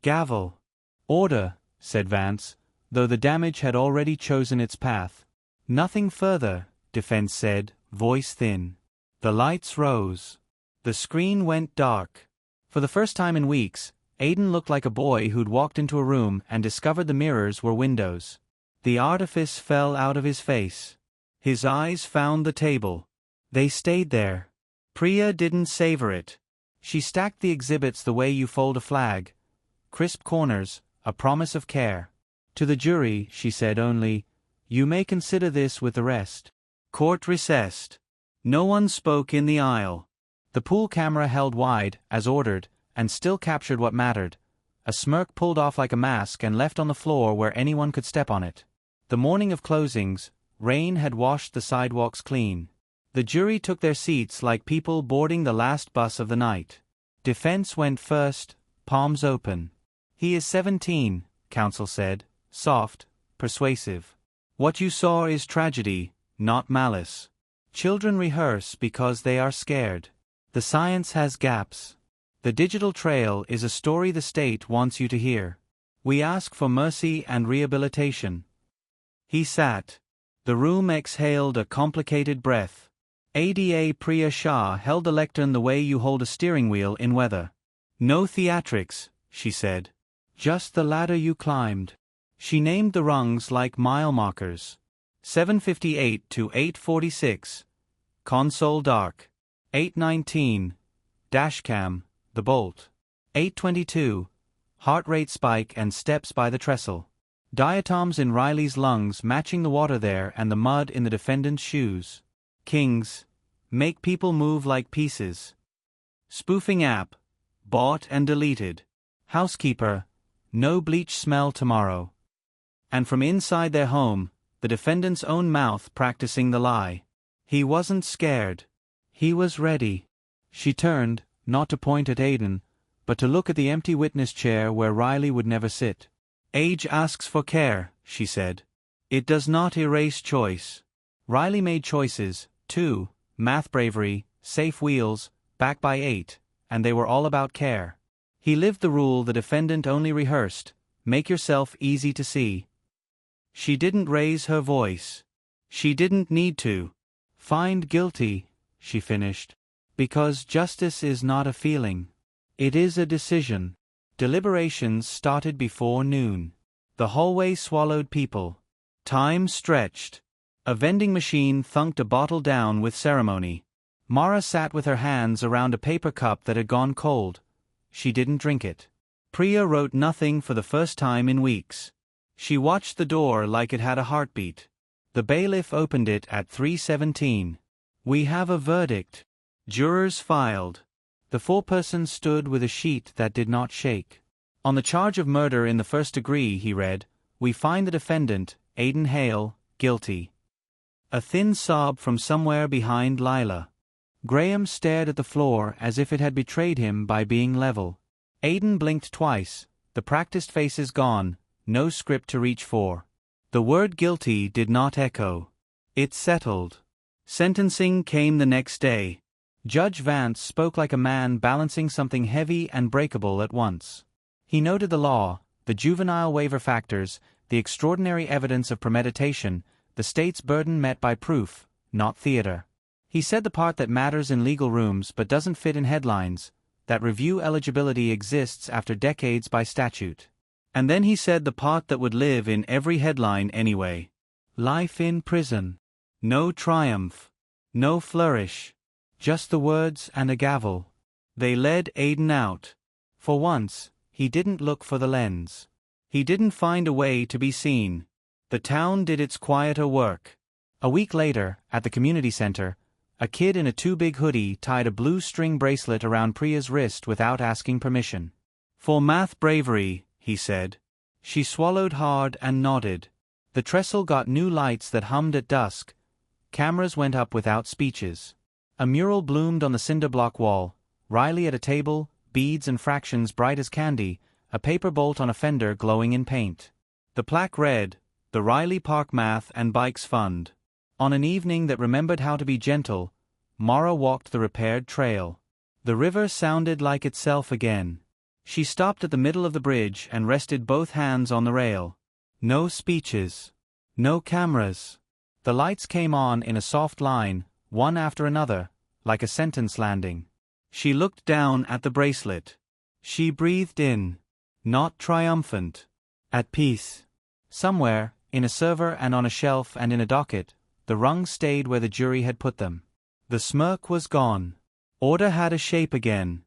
Gavel. Order, said Vance, though the damage had already chosen its path. Nothing further, defense said, voice thin. The lights rose. The screen went dark. For the first time in weeks, Aiden looked like a boy who'd walked into a room and discovered the mirrors were windows. The artifice fell out of his face. His eyes found the table. They stayed there. Priya didn't savor it. She stacked the exhibits the way you fold a flag. Crisp corners, a promise of care. To the jury, she said only, you may consider this with the rest. Court recessed. No one spoke in the aisle. The pool camera held wide, as ordered, and still captured what mattered. A smirk pulled off like a mask and left on the floor where anyone could step on it. The morning of closings, rain had washed the sidewalks clean. The jury took their seats like people boarding the last bus of the night. Defense went first, palms open. He is 17, counsel said, soft, persuasive. What you saw is tragedy, not malice. Children rehearse because they are scared. The science has gaps. The digital trail is a story the state wants you to hear. We ask for mercy and rehabilitation. He sat. The room exhaled a complicated breath. Ada Priya Shah held the lectern the way you hold a steering wheel in weather. No theatrics, she said. Just the ladder you climbed. She named the rungs like mile markers. 7:58 to 8:46. Console dark. 8:19. Dashcam, the bolt. 8:22. Heart rate spike and steps by the trestle. Diatoms in Riley's lungs matching the water there and the mud in the defendant's shoes. Kings. Make people move like pieces. Spoofing app. Bought and deleted. Housekeeper. No bleach smell tomorrow. And from inside their home, the defendant's own mouth practicing the lie. He wasn't scared. He was ready. She turned, not to point at Aiden, but to look at the empty witness chair where Riley would never sit. Age asks for care, she said. It does not erase choice. Riley made choices, too, math bravery, safe wheels, back by 8, and they were all about care. He lived the rule the defendant only rehearsed, make yourself easy to see. She didn't raise her voice. She didn't need to. Find guilty, she finished. Because justice is not a feeling. It is a decision. Deliberations started before noon. The hallway swallowed people. Time stretched. A vending machine thunked a bottle down with ceremony. Mara sat with her hands around a paper cup that had gone cold. She didn't drink it. Priya wrote nothing for the first time in weeks. She watched the door like it had a heartbeat. The bailiff opened it at 3:17. We have a verdict. Jurors filed. The foreperson stood with a sheet that did not shake. On the charge of murder in the first degree, he read, we find the defendant, Aiden Hale, guilty. A thin sob from somewhere behind Lila. Graham stared at the floor as if it had betrayed him by being level. Aiden blinked twice, the practiced faces gone, no script to reach for. The word guilty did not echo. It settled. Sentencing came the next day. Judge Vance spoke like a man balancing something heavy and breakable at once. He noted the law, the juvenile waiver factors, the extraordinary evidence of premeditation, the state's burden met by proof, not theater. He said the part that matters in legal rooms but doesn't fit in headlines, that review eligibility exists after decades by statute. And then he said the part that would live in every headline anyway. Life in prison. No triumph. No flourish. Just the words and a gavel. They led Aiden out. For once, he didn't look for the lens. He didn't find a way to be seen. The town did its quieter work. A week later, at the community center, a kid in a too-big hoodie tied a blue string bracelet around Priya's wrist without asking permission. For math bravery, he said. She swallowed hard and nodded. The trestle got new lights that hummed at dusk. Cameras went up without speeches. A mural bloomed on the cinder block wall. Riley at a table, beads and fractions bright as candy, a paper bolt on a fender glowing in paint. The plaque read, The Riley Park Math and Bikes Fund. On an evening that remembered how to be gentle, Mara walked the repaired trail. The river sounded like itself again. She stopped at the middle of the bridge and rested both hands on the rail. No speeches. No cameras. The lights came on in a soft line, one after another, like a sentence landing. She looked down at the bracelet. She breathed in. Not triumphant. At peace. Somewhere, in a server and on a shelf and in a docket, the rungs stayed where the jury had put them. The smirk was gone. Order had a shape again.